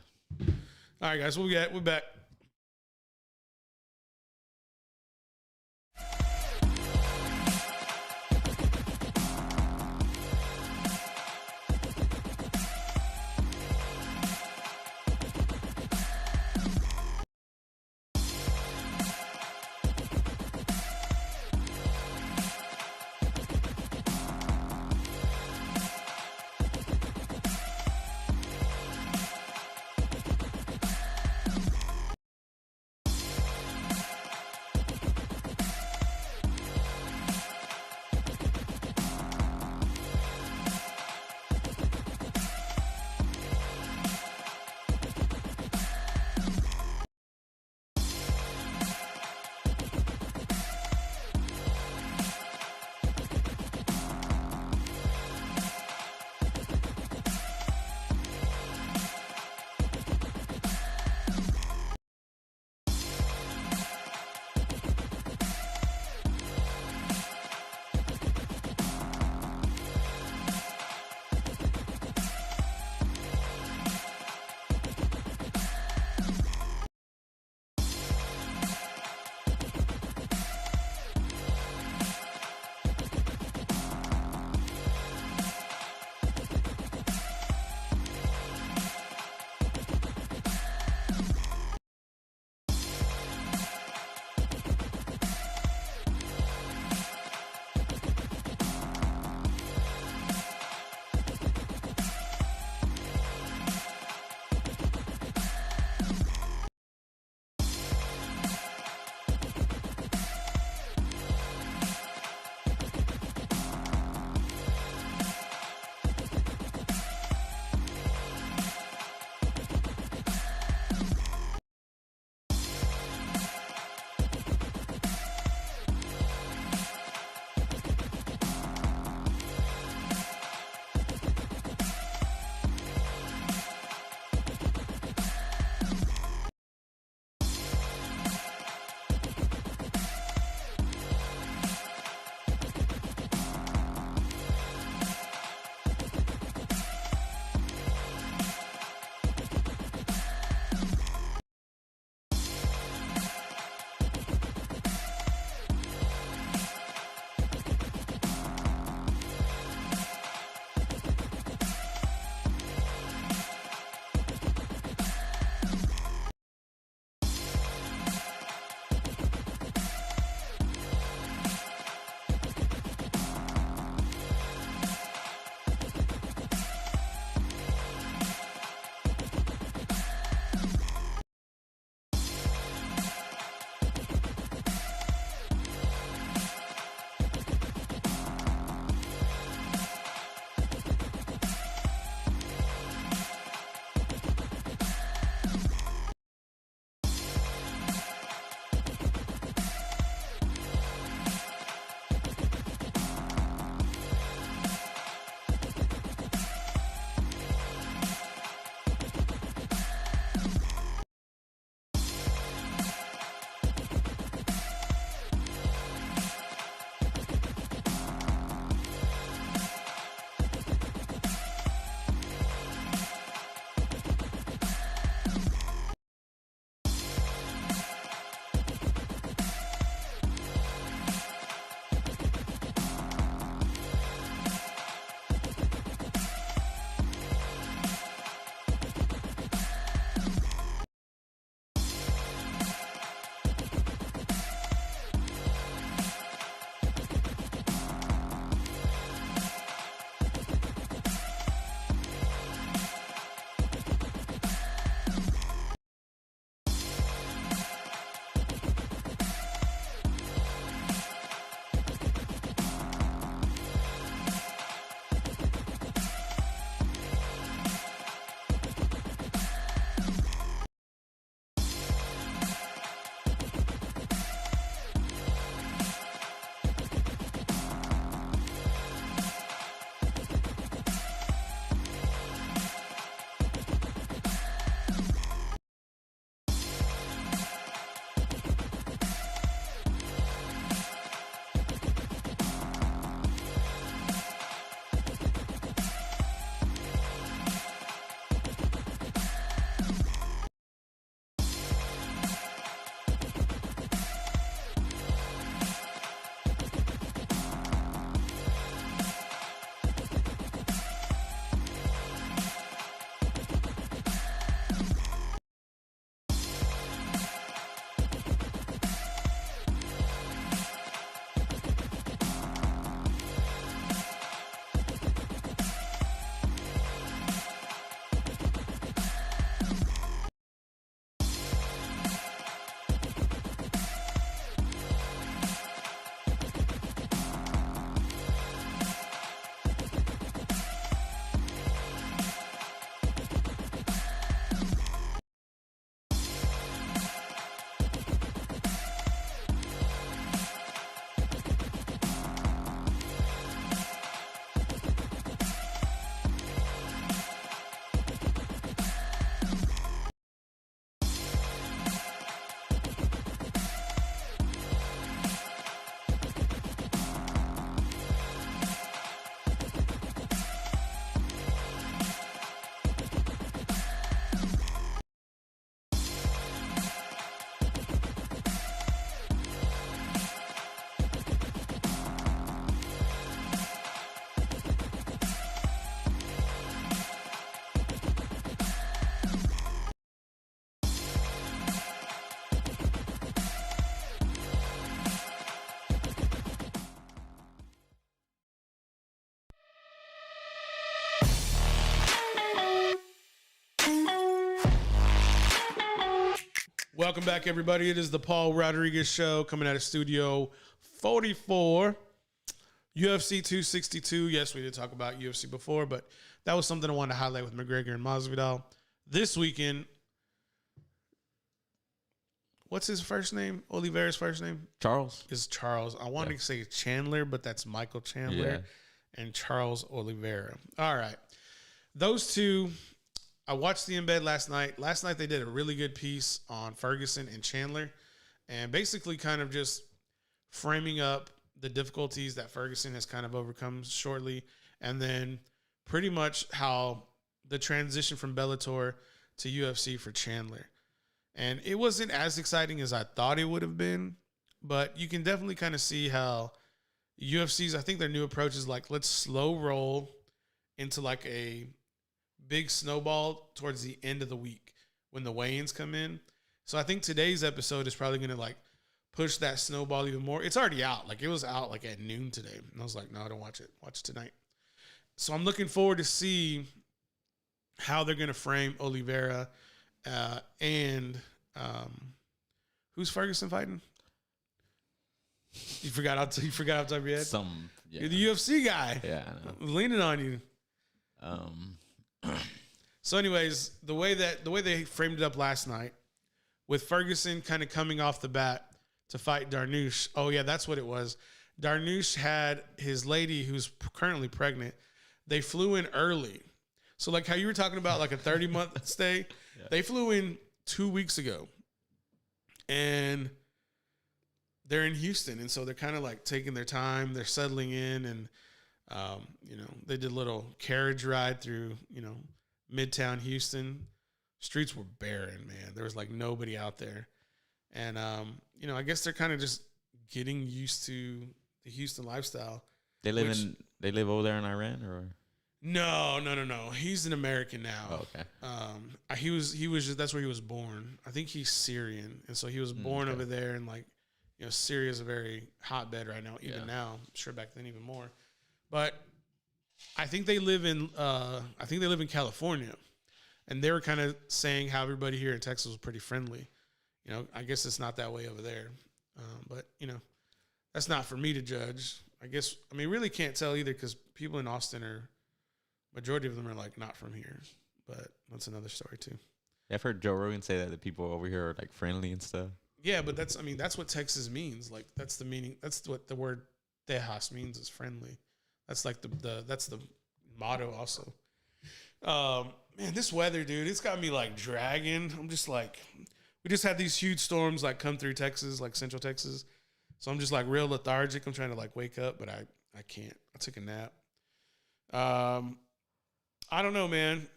All right, guys. We're back. Welcome back, everybody. It is the Paul Rodriguez Show coming out of Studio 44. UFC 262. Yes, we did talk about UFC before, but that was something I wanted to highlight with McGregor and Masvidal. This weekend, what's his first name? Oliveira's first name? Charles. Is Charles. I wanted to say Chandler, but that's Michael Chandler and Charles Oliveira. All right. Those two, I watched the embed last night. Last night they did a really good piece on Ferguson and Chandler and basically kind of just framing up the difficulties that Ferguson has kind of overcome shortly, and then pretty much how the transition from Bellator to UFC for Chandler. And it wasn't as exciting as I thought it would have been, but you can definitely kind of see how UFC's, I think their new approach is like, let's slow roll into like a big snowball towards the end of the week when the weigh-ins come in. So I think today's episode is probably going to like push that snowball even more. It's already out. Like it was out like at noon today. And I was like, no, I don't watch it. Watch it tonight. So I'm looking forward to see how they're going to frame Oliveira and who's Ferguson fighting? You forgot off the top of your head? You're the UFC guy. Yeah, I know. I was leaning on you. So anyways, the way they framed it up last night with Ferguson kind of coming off the bat to fight Dariush. Oh yeah, that's what it was. Dariush had his lady who's currently pregnant. They flew in early. So like how you were talking about like a 30-month stay, they flew in 2 weeks ago. And they're in Houston, and so they're kind of like taking their time. They're settling in, and they did a little carriage ride through, Midtown Houston. Streets were barren, man. There was like nobody out there. And, I guess they're kind of just getting used to the Houston lifestyle. They live over there in Iran, or? No. He's an American now. Oh, okay. He was just, that's where he was born. I think he's Syrian. And so he was born over there, and like, Syria is a very hotbed right now, even now. I'm sure back then even more. But I think they live in California, and they were kind of saying how everybody here in Texas was pretty friendly. I guess it's not that way over there, but that's not for me to judge. Really can't tell either, because people in Austin majority of them are like not from here, but that's another story too. Yeah, I've heard Joe Rogan say that the people over here are like friendly and stuff. Yeah, but that's what Texas means. Like that's the meaning. That's what the word Tejas means, is friendly. That's like that's the motto also. Man, this weather, dude, it's got me like dragging. I'm just like, we just had these huge storms like come through Texas, like central Texas. So I'm just like real lethargic. I'm trying to like wake up, but I can't. I took a nap. I don't know, man.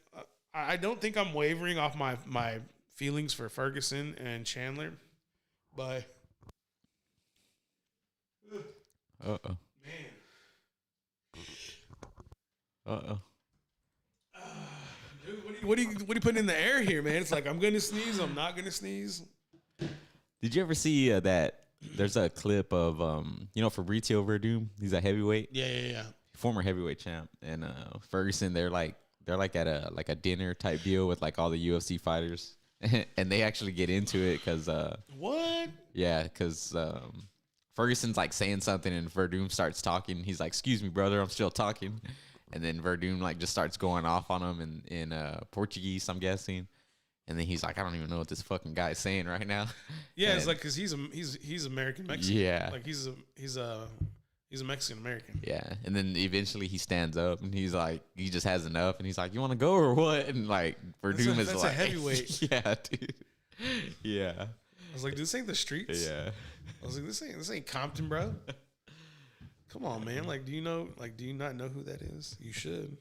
I don't think I'm wavering off my feelings for Ferguson and Chandler. But man. Dude, what are you putting in the air here, man? It's like I'm gonna sneeze, I'm not gonna sneeze. Did you ever see that? There's a clip of Fabricio Werdum. He's a heavyweight. Yeah. Former heavyweight champ, and Ferguson. They're like at a dinner type deal with like all the UFC fighters, and they actually get into it because what? Yeah, because Ferguson's like saying something, and Werdum starts talking. He's like, "Excuse me, brother, I'm still talking," and then Werdum like just starts going off on him in Portuguese, I'm guessing. And then he's like, I don't even know what this fucking guy's saying right now. Yeah, it's like because he's American Mexican. Yeah, like he's a Mexican American. Yeah, and then eventually he stands up and he's like, he just has enough, and he's like, you want to go or what? And like Werdum is like, a heavyweight. Yeah, dude. Yeah. I was like, this ain't the streets. Yeah. I was like, this ain't Compton, bro. Come on, man. Like, do you not know who that is? You should.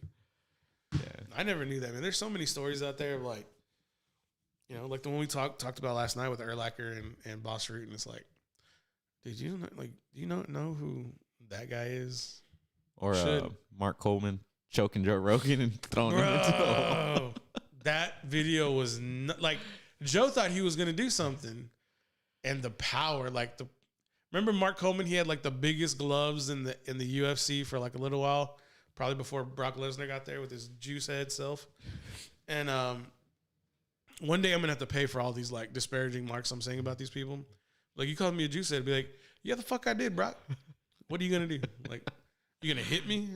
Yeah. I never knew that, man. There's so many stories out there of like, like the one we talked about last night with Urlacher and Boss Root, and it's like, did you do you not know who that guy is? Or Mark Coleman choking Joe Rogan and throwing him into the hole. That video was like, Joe thought he was gonna do something, and the power, remember Mark Coleman? He had like the biggest gloves in the UFC for like a little while, probably before Brock Lesnar got there with his juice head self, and one day I'm gonna have to pay for all these like disparaging marks I'm saying about these people. Like you called me a juice head, be like, yeah, the fuck I did, Brock. What are you gonna do? Like, you gonna hit me?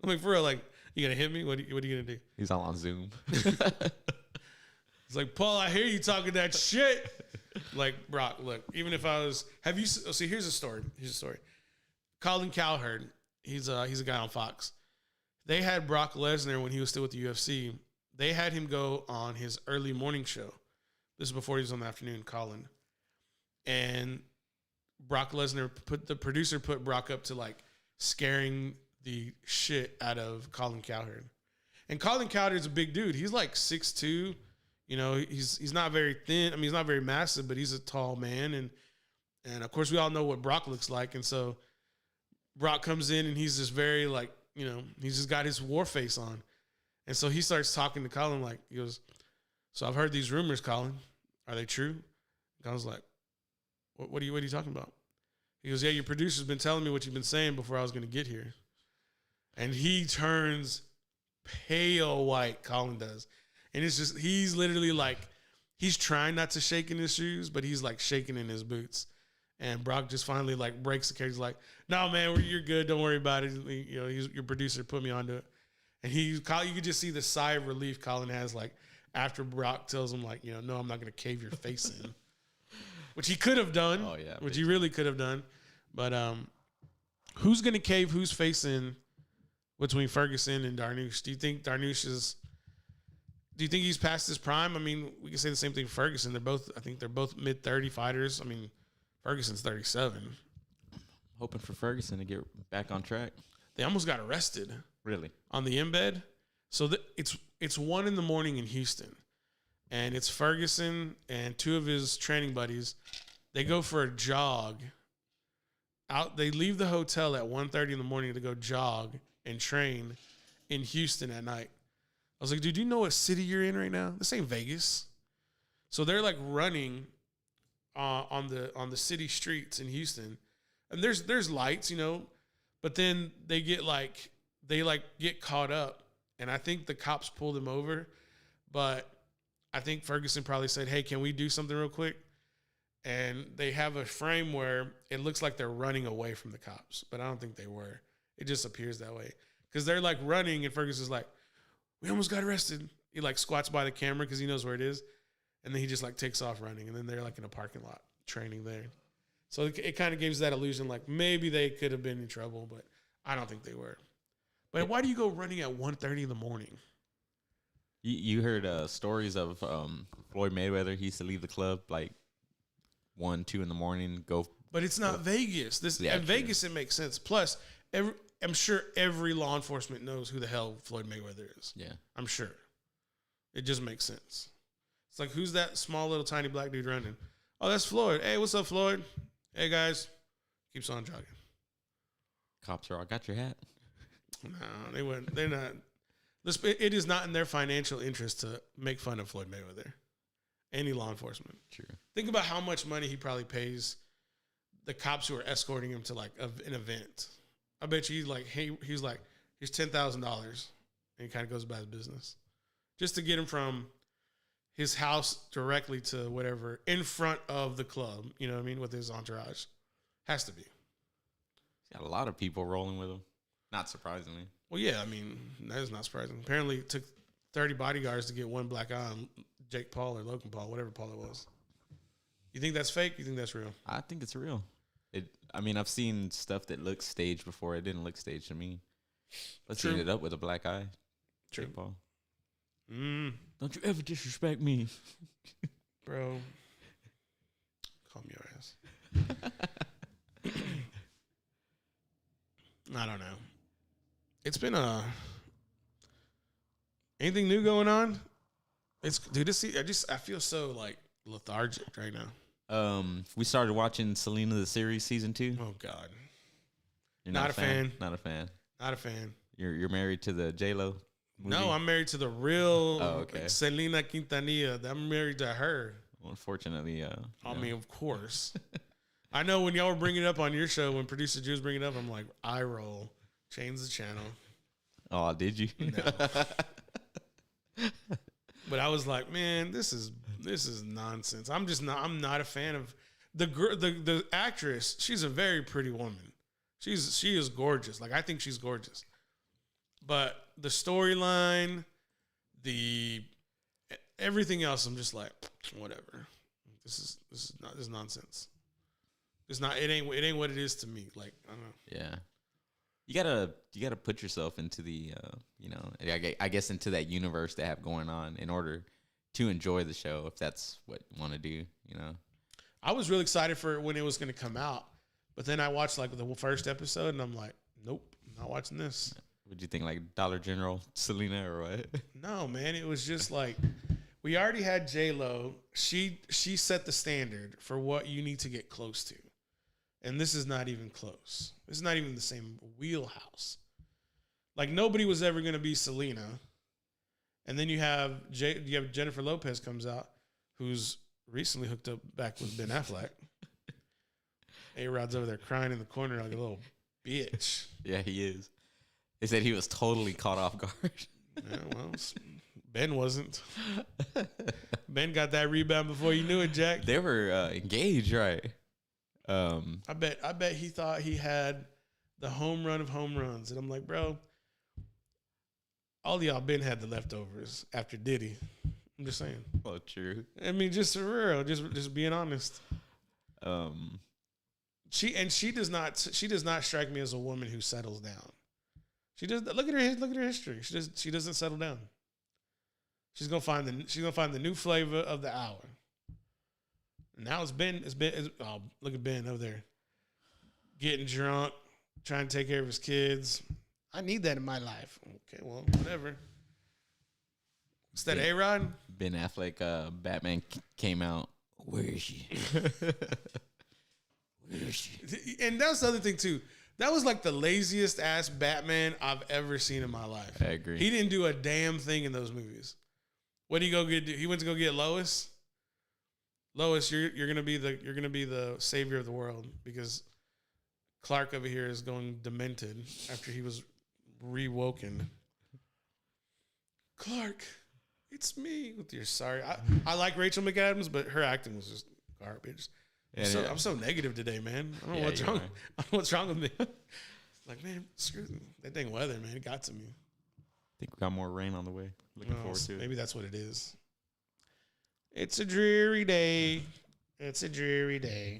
I'm like, for real, like, you gonna hit me? What are you gonna do? He's all on Zoom. It's like, Paul, I hear you talking that shit. Like, Brock, look, even if I was, see, here's a story. Colin Cowherd, he's a guy on Fox. They had Brock Lesnar when he was still with the UFC. They had him go on his early morning show. This is before he was on the afternoon, Colin. And Brock Lesnar the producer put Brock up to like scaring the shit out of Colin Cowherd. And Colin Cowherd's a big dude. He's like 6'2". You know, he's not very thin. I mean, he's not very massive, but he's a tall man. And of course, we all know what Brock looks like. And so Brock comes in and he's just very like, you know, he's just got his war face on. And so he starts talking to Colin like, he goes, so I've heard these rumors, Colin. Are they true? Colin's like, what are you talking about? He goes, yeah, your producer's been telling me what you've been saying before I was going to get here. And he turns pale white, Colin does. And it's just, he's literally like, he's trying not to shake in his shoes, but he's like shaking in his boots. And Brock just finally like breaks the cage. He's like, no, man, you're good. Don't worry about it. You know, your producer put me onto it. And you could just see the sigh of relief Colin has like after Brock tells him like, you know, no, I'm not going to cave your face in. Which he could have done. Oh, yeah. Which he really could have done. But who's going to cave whose face in between Ferguson and Dariush? Do you think he's past his prime? I mean, we can say the same thing for Ferguson. I think they're both mid-30 fighters. I mean, Ferguson's 37. Hoping for Ferguson to get back on track. They almost got arrested. Really? On the embed. So it's 1 a.m. in Houston. And it's Ferguson and 2 of his training buddies. They go for a jog. They leave the hotel at 1:30 in the morning to go jog and train in Houston at night. I was like, dude, do you know what city you're in right now? This ain't Vegas. So they're like running on the city streets in Houston. And there's lights, you know, but then they get caught up. And I think the cops pulled them over. But I think Ferguson probably said, hey, can we do something real quick? And they have a frame where it looks like they're running away from the cops. But I don't think they were. It just appears that way. Because they're like running and Ferguson's like, we almost got arrested. He like squats by the camera because he knows where it is. And then he just like takes off running. And then they're like in a parking lot training there. So it kind of gives that illusion like maybe they could have been in trouble, but I don't think they were. But why do you go running at 1:30 in the morning? You heard stories of Floyd Mayweather. He used to leave the club like 1, 2 in the morning. But it's not Vegas. At Vegas, it makes sense. Plus, I'm sure every law enforcement knows who the hell Floyd Mayweather is. Yeah. I'm sure. It just makes sense. It's like, who's that small little tiny black dude running? Oh, that's Floyd. Hey, what's up, Floyd? Hey, guys. Keeps on jogging. Cops are all, got your hat. No, they wouldn't. They're not. It is not in their financial interest to make fun of Floyd Mayweather. Any law enforcement. True. Think about how much money he probably pays the cops who are escorting him to like an event. I bet you he's like, here's $10,000, and he kind of goes about his business just to get him from his house directly to whatever in front of the club. You know what I mean? With his entourage, has to be. He's got a lot of people rolling with him. Not surprisingly. Well, yeah, I mean that is not surprising. Apparently, it took 30 bodyguards to get one black eye on Jake Paul or Logan Paul, whatever Paul it was. You think that's fake? You think that's real? I think it's real. I've seen stuff that looks staged before. It didn't look staged to me. Let's eat it up with a black eye. True. Jake Paul. Don't you ever disrespect me. Bro. Calm your ass. I don't know. It's been anything new going on? I feel so like lethargic right now. We started watching Selena the series season 2. Oh God. You're not a fan? Not a fan. Not a fan. You're married to the J-Lo movie? No, I'm married to the real okay. Selena Quintanilla. I'm married to her. Well, unfortunately, I mean, of course. I know when y'all were bringing it up on your show, when producer Jew was bringing it up, I'm like, eye roll. Change the channel. Oh, did you? No. But I was like, man, this is nonsense. I'm not a fan of the actress. She's a very pretty woman. She is gorgeous. Like, I think she's gorgeous. But the storyline, everything else, I'm just like, whatever. This is nonsense. It ain't what it is to me. Like, I don't know. Yeah. You gotta put yourself into the I guess into that universe they have going on in order to enjoy the show, if that's what you want to do. I was really excited for when it was going to come out, but then I watched like the first episode and I'm like, nope, I'm not watching this. What'd you think, like Dollar General Selena or what? No, man, it was just like, we already had J-Lo. She set the standard for what you need to get close to. And this is not even close. This is not even the same wheelhouse. Like, nobody was ever going to be Selena. And then you have Jennifer Lopez comes out, who's recently hooked up back with Ben Affleck. A-Rod's over there crying in the corner like a little bitch. Yeah, he is. They said he was totally caught off guard. Yeah, well, Ben wasn't. Ben got that rebound before you knew it, Jack. They were engaged, right? I bet he thought he had the home run of home runs. And I'm like, bro, all of y'all Ben had the leftovers after Diddy. I'm just saying. Oh, true. I mean, just for real, just being honest. She does not strike me as a woman who settles down. She does. Look at her history. She doesn't settle down. She's gonna find the new flavor of the hour. Now it's Ben. Oh, look at Ben over there, getting drunk, trying to take care of his kids. I need that in my life. Okay, well, whatever. Is that A-Rod? Ben Affleck, Batman came out. Where is she? Where is she? And that's the other thing too. That was like the laziest ass Batman I've ever seen in my life. I agree. He didn't do a damn thing in those movies. What did he go get? He went to go get Lois. Lois, you're gonna be the savior of the world because Clark over here is going demented after he was rewoken. Clark, it's me. With your sorry, I like Rachel McAdams, but her acting was just garbage. Yeah, I'm so negative today, man. I don't know what's wrong. I don't know what's wrong with me. Like, man, screw that dang weather, man. It got to me. I think we got more rain on the way. Looking forward to it. Maybe that's what it is. It's a dreary day. It's a dreary day.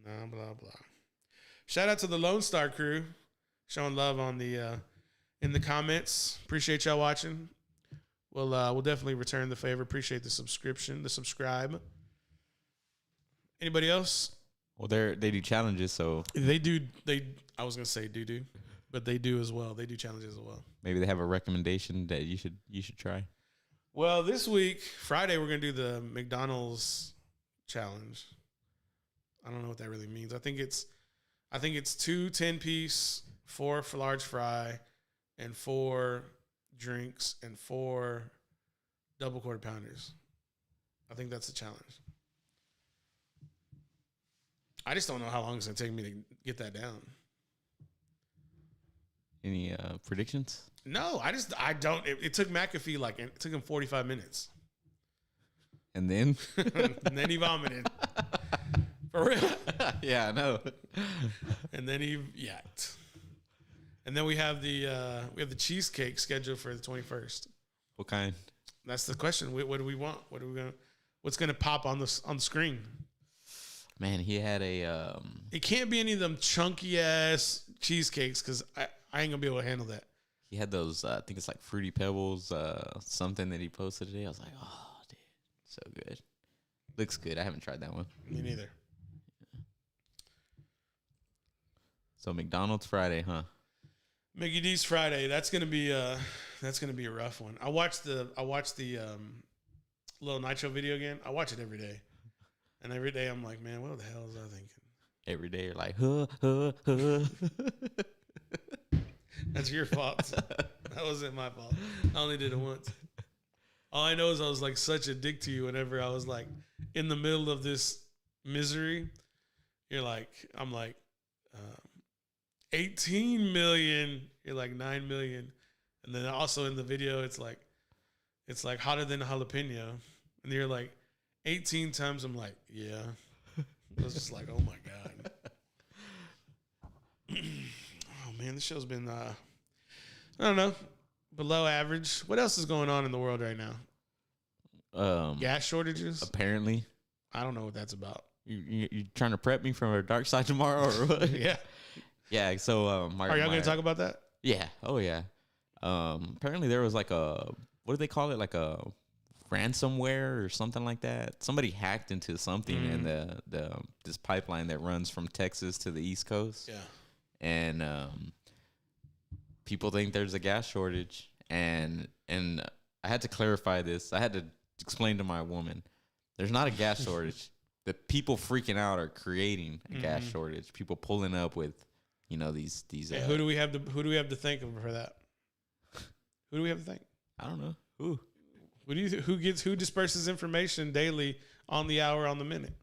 Blah, blah, blah. Shout out to the Lone Star crew showing love on the in the comments. Appreciate y'all watching. We'll definitely return the favor. Appreciate the subscribe. Anybody else? Well, they do challenges, so They do. I was gonna say do, but they do as well. They do challenges as well. maybe they have a recommendation that you should try. Well, this week, Friday, we're going to do the McDonald's challenge. I don't know what that really means. I think it's 2 10-piece, 4 for large fry, and 4 drinks, and 4 double quarter pounders. I think that's the challenge. I just don't know how long it's going to take me to get that down. Any predictions? No, I don't. It took McAfee it took him 45 minutes. And then? And then he vomited. For real. Yeah, I know. And then he yacked. And then we have the cheesecake scheduled for the 21st. What kind? That's the question. What do we want? What's gonna pop on the screen? Man, he had a It can't be any of them chunky ass cheesecakes because I ain't gonna be able to handle that. he had those I think it's like Fruity Pebbles, something that he posted today. I was like, oh dude, so good. Looks good. I haven't tried that one. Me neither. So McDonald's Friday, huh? Mickey D's Friday. That's gonna be a rough one. I watched the Little Nitro video again. I watch it every day, and every day I'm like, man, what the hell was I thinking? Every day you're like, huh. That's your fault. That wasn't my fault. I only did it once. All I know is I was like such a dick to you whenever I was like in the middle of this misery. I'm like, 18 million. You're like 9 million. And then also in the video, it's like it's like hotter than a jalapeno. And you're like 18 times. I'm like, yeah. I was just like, oh my God. Oh man, this show's been, I don't know, below average. What else is going on in the world right now? Gas shortages? Apparently. I don't know what that's about. You trying to prep me for a dark side tomorrow or what? Yeah. Yeah. So, are y'all going to talk about that? Yeah. Oh yeah. Apparently there was like what do they call it? Like a ransomware or something like that. Somebody hacked into something in this pipeline that runs from Texas to the East Coast. Yeah. And people think there's a gas shortage, and I had to clarify this. I had to explain to my woman, there's not a gas shortage. The people freaking out are creating a gas shortage. People pulling up with, these. Hey, who do we have to thank for that? Who do we have to thank? I don't know. Who? Who disperses information daily, on the hour, on the minute?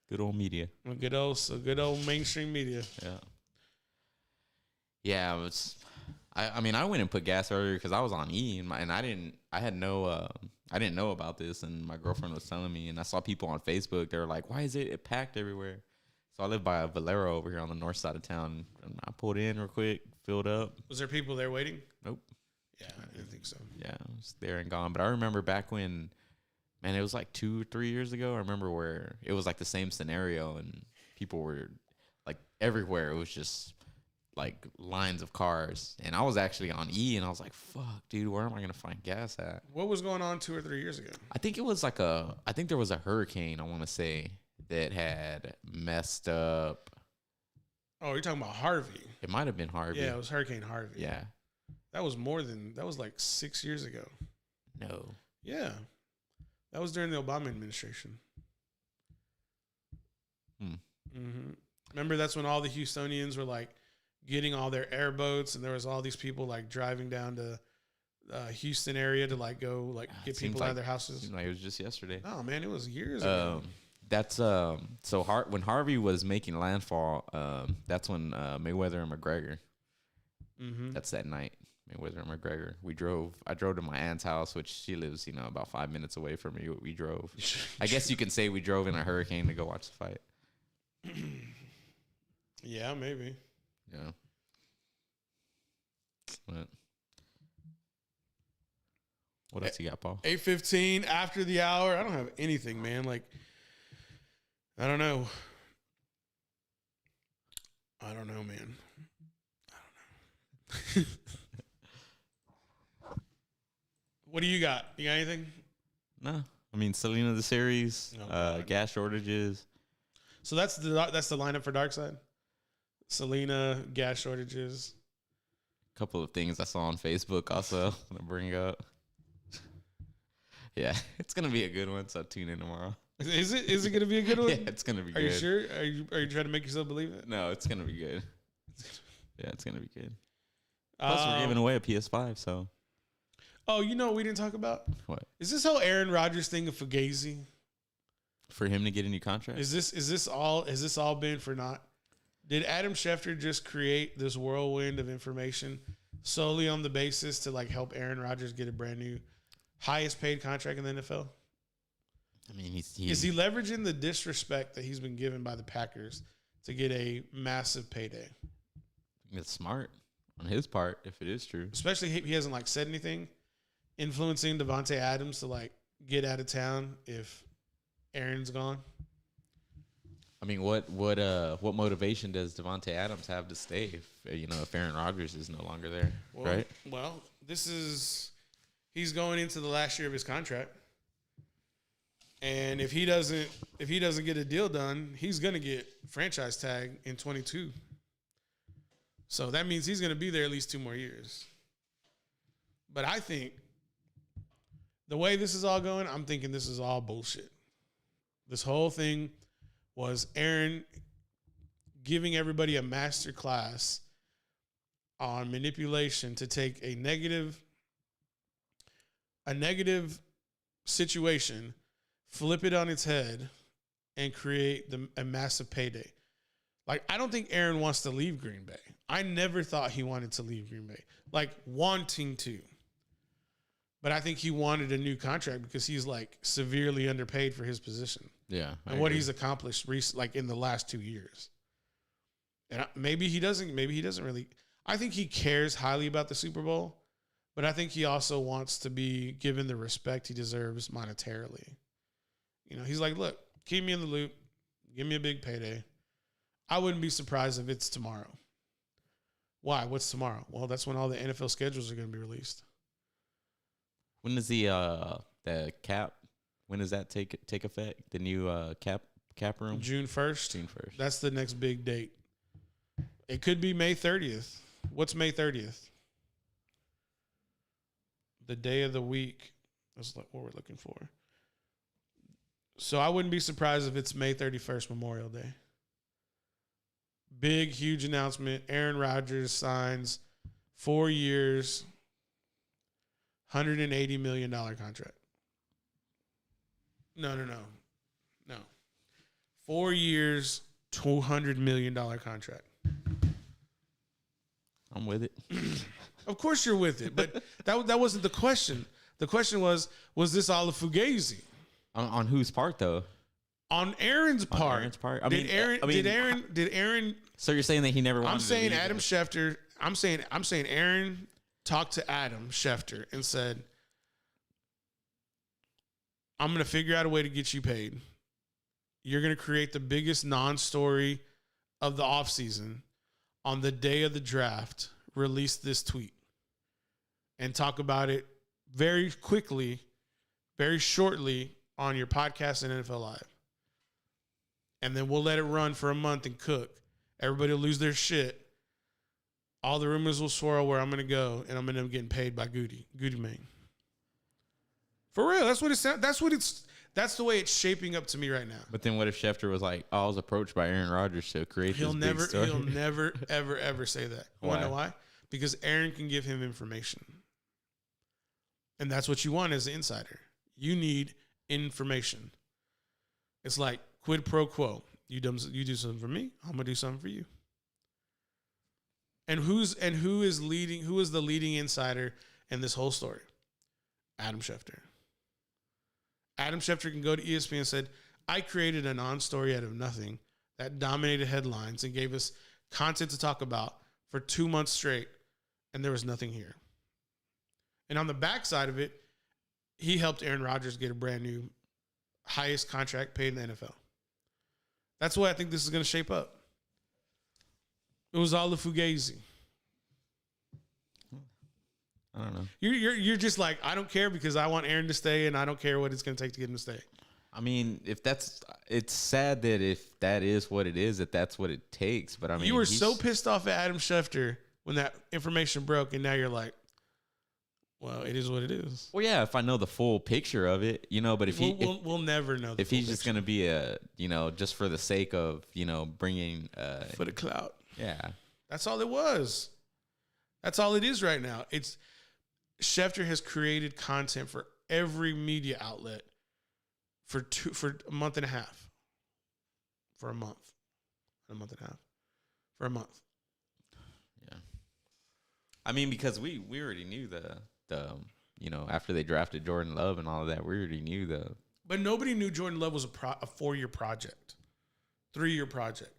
Good old media. Good old mainstream media. Yeah. Yeah, I went and put gas earlier because I was on E, and I didn't know about this, and my girlfriend was telling me, and I saw people on Facebook. They were like, "Why is it packed everywhere?" So I live by a Valero over here on the north side of town, and I pulled in real quick, filled up. Was there people there waiting? Nope. Yeah, I didn't think so. Yeah, it was there and gone. But I remember back when, man, it was like 2 or 3 years ago. I remember where it was like the same scenario, and people were like everywhere. It was just like lines of cars, and I was actually on E, and I was like, "Fuck, dude, where am I gonna find gas at?" What was going on 2 or 3 years ago? I think it was I think there was a hurricane, I want to say, that had messed up. Oh, you're talking about Harvey? It might have been Harvey. Yeah, it was Hurricane Harvey. Yeah, that was like 6 years ago. No. Yeah, that was during the Obama administration. Remember, that's when all the Houstonians were like getting all their airboats, and there was all these people like driving down to Houston area to like go like get people out of their houses. Seemed like it was just yesterday. Oh man, it was years ago. That's when Harvey was making landfall. That's when Mayweather and McGregor. That's that night. Mayweather and McGregor. I drove to my aunt's house, which she lives, about 5 minutes away from me. We drove. I guess you can say we drove in a hurricane to go watch the fight. Yeah, maybe. Yeah. What else you got, Paul? 8:15 after the hour. I don't have anything, man. Like, I don't know. I don't know, man. I don't know. What do you got? You got anything? No. I mean, Selena the series, gas shortages. So that's the lineup for Dark Side? Selena, gas shortages. A couple of things I saw on Facebook also to bring up. Yeah, it's gonna be a good one, so tune in tomorrow. Is it gonna be a good one? Yeah, it's gonna be good. Are you sure? Are you trying to make yourself believe it? No, it's gonna be good. Yeah, it's gonna be good. Plus, we're giving away a PS5, so. Oh, you know what we didn't talk about? What? Is this whole Aaron Rodgers thing of Fugazi? For him to get a new contract? Has this all been for naught? Did Adam Schefter just create this whirlwind of information solely on the basis to like help Aaron Rodgers get a brand new highest paid contract in the NFL? I mean, is he leveraging the disrespect that he's been given by the Packers to get a massive payday? It's smart on his part if it is true. Especially he hasn't like said anything influencing Devontae Adams to like get out of town if Aaron's gone. I mean, what motivation does Devontae Adams have to stay if Aaron Rodgers is no longer there, right? Well, he's going into the last year of his contract. And if he doesn't get a deal done, he's going to get franchise tag in 22. So that means he's going to be there at least 2 more years. But I think the way this is all going, I'm thinking this is all bullshit. This whole thing was Aaron giving everybody a master class on manipulation to take a negative situation, flip it on its head, and create a massive payday. Like, I don't think Aaron wants to leave Green Bay. I never thought he wanted to leave Green Bay. Like, wanting to. But I think he wanted a new contract because he's like severely underpaid for his position. Yeah. And what he's accomplished like in the last 2 years. And maybe he doesn't really. I think he cares highly about the Super Bowl, but I think he also wants to be given the respect he deserves monetarily. You know, he's like, look, keep me in the loop. Give me a big payday. I wouldn't be surprised if it's tomorrow. Why? What's tomorrow? Well, that's when all the NFL schedules are going to be released. When does the cap? When does that take effect? The new cap room? June 1st. June 1st. That's the next big date. It could be May 30th. What's May 30th? The day of the week. That's what we're looking for. So I wouldn't be surprised if it's May 31st, Memorial Day. Big, huge announcement. Aaron Rodgers signs 4 years, $180 million contract. No. 4 years, $200 million contract. I'm with it. Of course you're with it, but that wasn't the question. The question was this all a fugazi? On whose part though? On Aaron's part. On Aaron's part. Did Aaron? So you're saying that he never wanted I'm saying to leave Adam Schefter. I'm saying Aaron talked to Adam Schefter and said, "I'm going to figure out a way to get you paid. You're going to create the biggest non-story of the offseason. On the day of the draft, release this tweet and talk about it very quickly, very shortly on your podcast and NFL Live. And then we'll let it run for a month and cook. Everybody will lose their shit. All the rumors will swirl where I'm going to go, and I'm going to end up getting paid by Goody Mane." For real, that's what it sounds. That's the way it's shaping up to me right now. But then what if Schefter was like, I was approached by Aaron Rodgers to create this big story? He'll never, ever say that. You want to know why? Because Aaron can give him information. And that's what you want as an insider. You need information. It's like quid pro quo. You do something for me, I'm gonna do something for you. And who is the leading insider in this whole story? Adam Schefter. Adam Schefter can go to ESPN and said, I created a non-story out of nothing that dominated headlines and gave us content to talk about for 2 months straight, and there was nothing here. And on the backside of it, he helped Aaron Rodgers get a brand new highest contract paid in the NFL. That's the way I think this is going to shape up. It was all the fugazi. I don't know. You're just like, I don't care because I want Aaron to stay, and I don't care what it's going to take to get him to stay. I mean, it's sad that if that is what it is, that's what it takes. But I mean, you were so pissed off at Adam Schefter when that information broke, and now you're like, well, it is what it is. Well, yeah, if I know the full picture of it, but if we'll never know. If he's just going to be just for the sake of, bringing for the clout. Yeah, that's all it was. That's all it is right now. It's Schefter has created content for every media outlet for a month and a half. For a month. A month and a half. For a month. Yeah. I mean, because we already knew the after they drafted Jordan Love and all of that, we already knew But nobody knew Jordan Love was a 4-year project. 3-year project.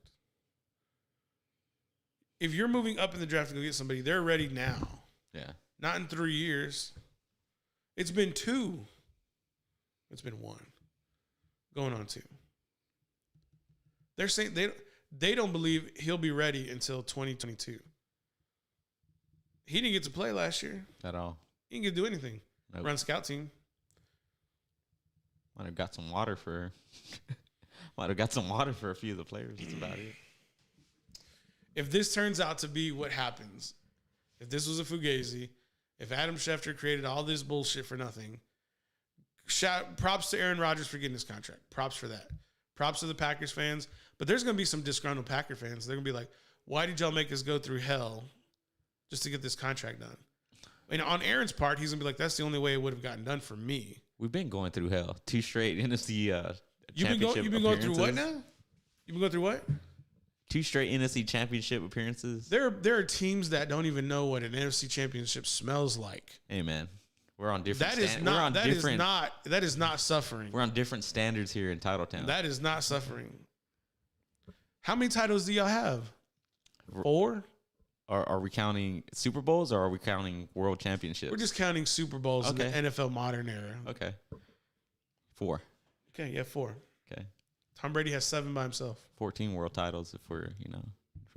If you're moving up in the draft to go get somebody, they're ready now. Yeah. Not in 3 years. It's been 2. It's been 1. Going on 2. They're saying they don't believe he'll be ready until 2022. He didn't get to play last year. At all. He didn't get to do anything. Nope. Run scout team. Might have got some water for a few of the players. That's about it. If this turns out to be what happens, if this was a fugazi, if Adam Schefter created all this bullshit for nothing, props to Aaron Rodgers for getting his contract. Props for that. Props to the Packers fans. But there's going to be some disgruntled Packer fans. They're going to be like, why did y'all make us go through hell just to get this contract done? And on Aaron's part, he's going to be like, that's the only way it would have gotten done for me. We've been going through hell. 2 straight NFC championship You've been going through what now? You've been going through what? 2 straight NFC championship appearances. There are teams that don't even know what an NFC championship smells like. Hey, man. We're on different. That is not suffering. We're on different standards here in Titletown. That is not suffering. How many titles do y'all have? 4? Are we counting Super Bowls or are we counting World Championships? We're just counting Super Bowls in the NFL modern era. Okay. 4. Okay, yeah, 4. Okay. Tom Brady has 7 by himself. 14 world titles if we're,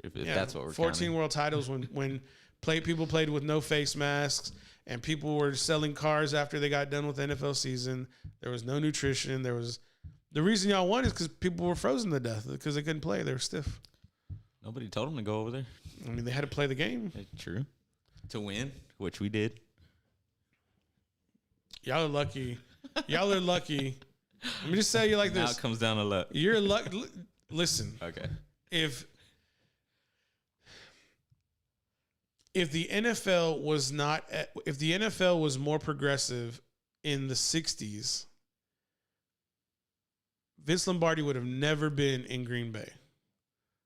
if that's what we're 14 counting. world titles when people played with no face masks and people were selling cars after they got done with the NFL season. There was no nutrition. The reason y'all won is because people were frozen to death because they couldn't play. They were stiff. Nobody told them to go over there. I mean, they had to play the game. True. To win, which we did. Y'all are lucky. Y'all are lucky. Let me just tell you like this. Now it comes down to luck. You're lucky. Listen. Okay. If the NFL was more progressive in the 60s, Vince Lombardi would have never been in Green Bay.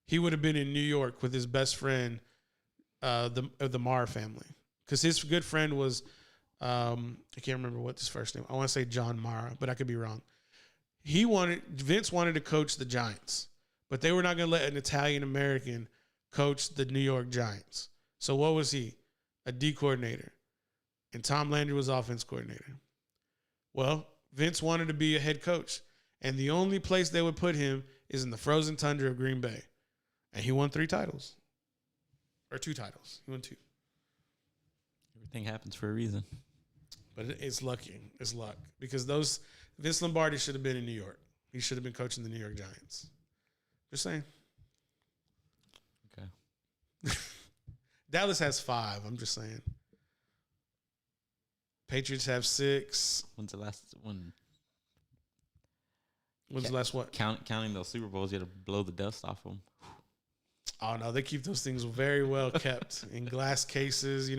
He would have been in New York with his best friend, the Maher family, because his good friend was, I can't remember what his first name. I want to say John Mara, but I could be wrong. Vince wanted to coach the Giants, but they were not going to let an Italian American coach the New York Giants. So what was he? A D coordinator, and Tom Landry was offense coordinator. Well, Vince wanted to be a head coach, and the only place they would put him is in the frozen tundra of Green Bay. And he won 3 titles. Or 2 titles. He won 2. Everything happens for a reason. But it's lucky. It's luck. Because Vince Lombardi should have been in New York. He should have been coaching the New York Giants. Just saying. Okay. Dallas has 5. I'm just saying. Patriots have 6. When's the last one? When's the last what? Counting those Super Bowls, you got to blow the dust off them. Oh, no, they keep those things very well kept in glass cases,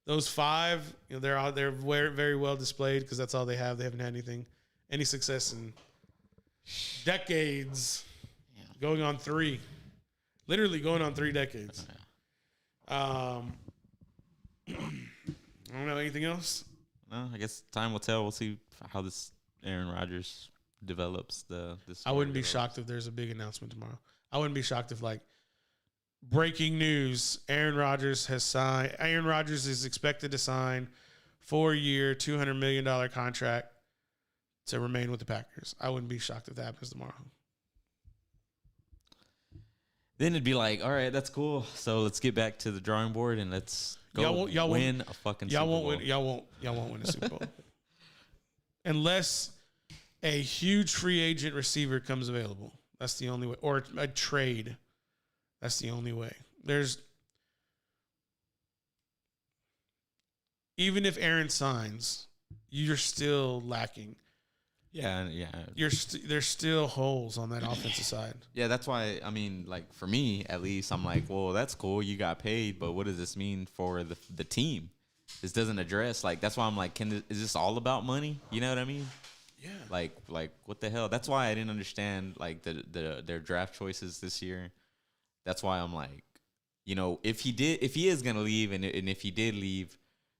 Those 5, they're very, very well displayed because that's all they have. They haven't had any success in decades. Yeah. Going on 3. Literally going on 3 decades. I don't know. Anything else? No, I guess time will tell. We'll see how this Aaron Rodgers develops. I wouldn't be shocked if there's a big announcement tomorrow. I wouldn't be shocked if, breaking news, Aaron Rodgers is expected to sign 4-year, $200 million contract to remain with the Packers. I wouldn't be shocked if that happens tomorrow. Then it'd be like, all right, that's cool. So let's get back to the drawing board and let's go win a fucking Super Bowl. Y'all won't win a Super Bowl. Unless a huge free agent receiver comes available. That's the only way. Or a trade. That's the only way. Even if Aaron signs, you're still lacking. Yeah. There's still holes on that offensive side. Yeah, that's why, for me, at least, I'm like, well, that's cool. You got paid, but what does this mean for the team? This doesn't address, that's why I'm like, is this all about money? You know what I mean? Yeah. Like what the hell? That's why I didn't understand, their draft choices this year. That's why I'm like, if he is going to leave and if he did leave,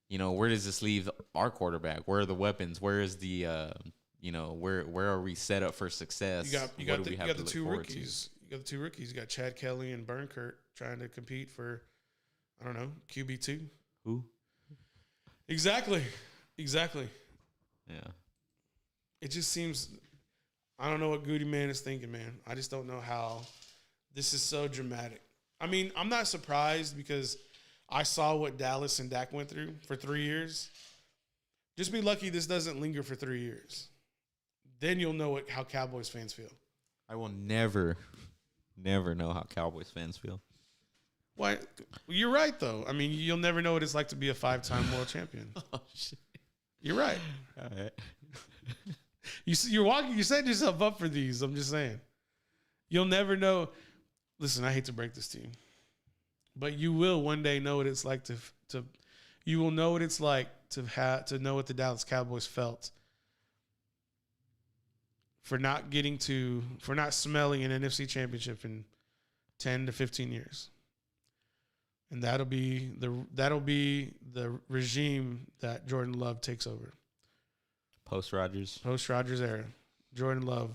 where does this leave our quarterback? Where are the weapons? Where is the, where are we set up for success? You got the 2 rookies. You got the 2 rookies. You got Chad Kelly and Burnkert trying to compete for, I don't know, QB2. Who? Exactly. Yeah. It just seems, I don't know what Goody Man is thinking, man. I just don't know how this is so dramatic. I'm not surprised because I saw what Dallas and Dak went through for 3 years. Just be lucky this doesn't linger for 3 years. Then you'll know how Cowboys fans feel. I will never know how Cowboys fans feel. Why? You're right, though. You'll never know what it's like to be a 5-time world champion. Oh, shit. You're right. All right. You set yourself up for these. I'm just saying. You'll never know. Listen, I hate to break this to you, but you will one day know what it's like to you will know what it's like to know what the Dallas Cowboys felt for not smelling an NFC championship in 10 to 15 years. and that'll be the regime that Jordan Love takes over. Post Rodgers era. Jordan Love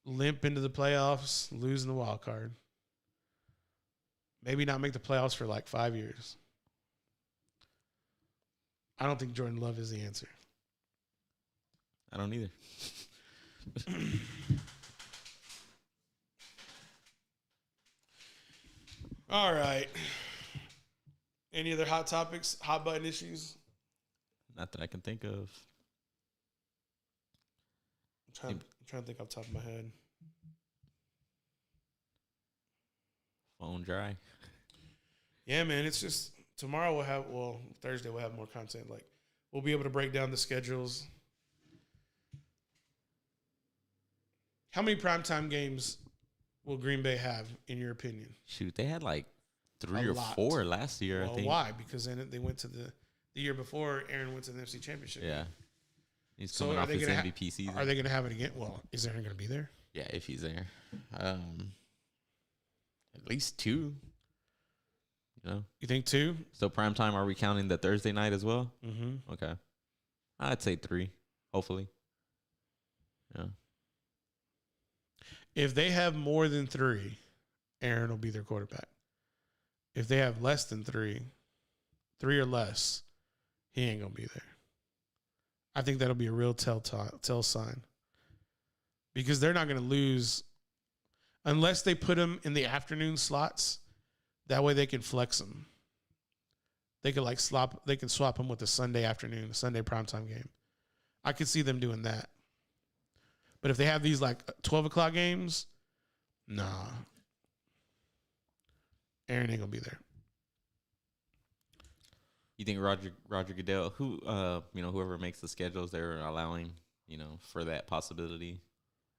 limp into the playoffs, losing the wild card. Maybe not make the playoffs for like 5 years. I don't think Jordan Love is the answer. I don't either. All right. Any other hot topics, hot button issues? Not that I can think of. I'm trying to think off the top of my head. Phone dry. Yeah, man. It's just tomorrow Thursday we'll have more content. Like we'll be able to break down the schedules. How many primetime games will Green Bay have, in your opinion? Shoot, they had like 3 or 4 last year, I think. Why? Because then they went to the year before Aaron went to the NFC Championship. Yeah. He's coming off his MVP season. Are they going to have it again? Well, is Aaron going to be there? Yeah, if he's there. At least 2. You know? You think 2? So primetime, are we counting the Thursday night as well? Mm-hmm. Okay. I'd say 3, hopefully. Yeah. If they have more than 3, Aaron will be their quarterback. If they have less than 3 or less, he ain't going to be there. I think that'll be a real tell sign. Because they're not going to lose unless they put him in the afternoon slots. That way they can flex him. They can swap him with a Sunday afternoon, a Sunday primetime game. I could see them doing that. But if they have these like 12 o'clock games, nah. Aaron ain't gonna be there. You think Roger Goodell, whoever makes the schedules, they're allowing, for that possibility?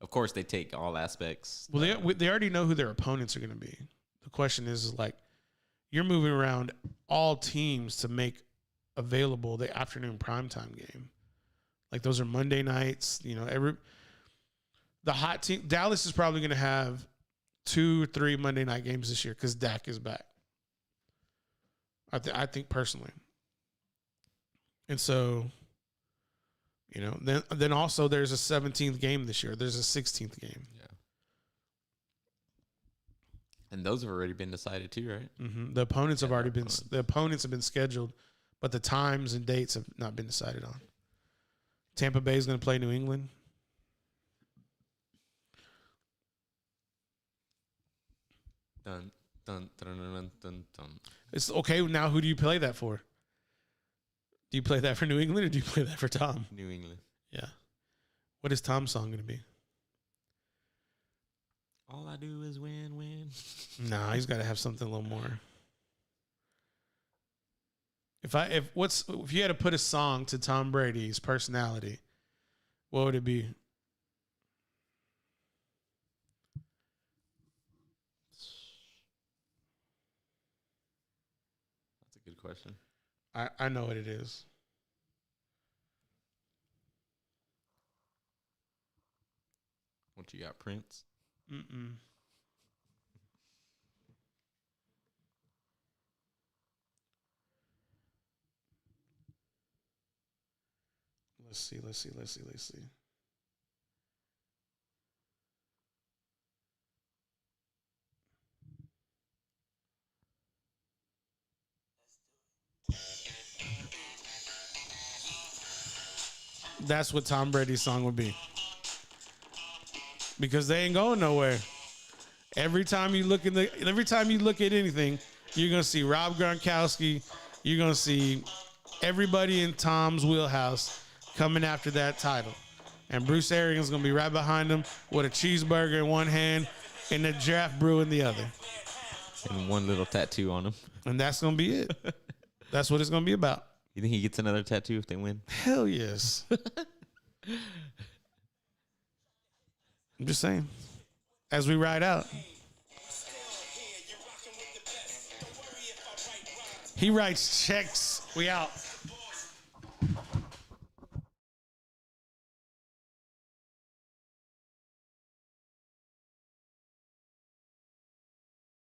Of course, they take all aspects. Well, they already know who their opponents are going to be. The question is like, you're moving around all teams to make available the afternoon primetime game. Like those are Monday nights. The hot team, Dallas is probably going to have 2 or 3 Monday night games this year because Dak is back. I think personally. And so, then also there's a 17th game this year. There's a 16th game. Yeah. And those have already been decided too, right? Mm-hmm. The opponents have been scheduled, but the times and dates have not been decided on. Tampa Bay is going to play New England. Dun, dun, dun, dun, dun, dun. It's okay. Now, who do you play that for? Do you play that for New England or do you play that for Tom? New England. Yeah. What is Tom's song going to be? All I do is win, win. Nah, he's got to have something a little more. If you had to put a song to Tom Brady's personality, what would it be? That's a good question. I know what it is. What you got, Prince? Mm-mm. Let's see. That's what Tom Brady's song would be. Because they ain't going nowhere. Every time you look at anything, you're gonna see Rob Gronkowski. You're gonna see everybody in Tom's wheelhouse coming after that title. And Bruce Arians gonna be right behind him with a cheeseburger in one hand and a giraffe brew in the other. And one little tattoo on him. And that's gonna be it. That's what it's gonna be about. You think he gets another tattoo if they win? Hell yes. I'm just saying. As we ride out. He writes checks. We out.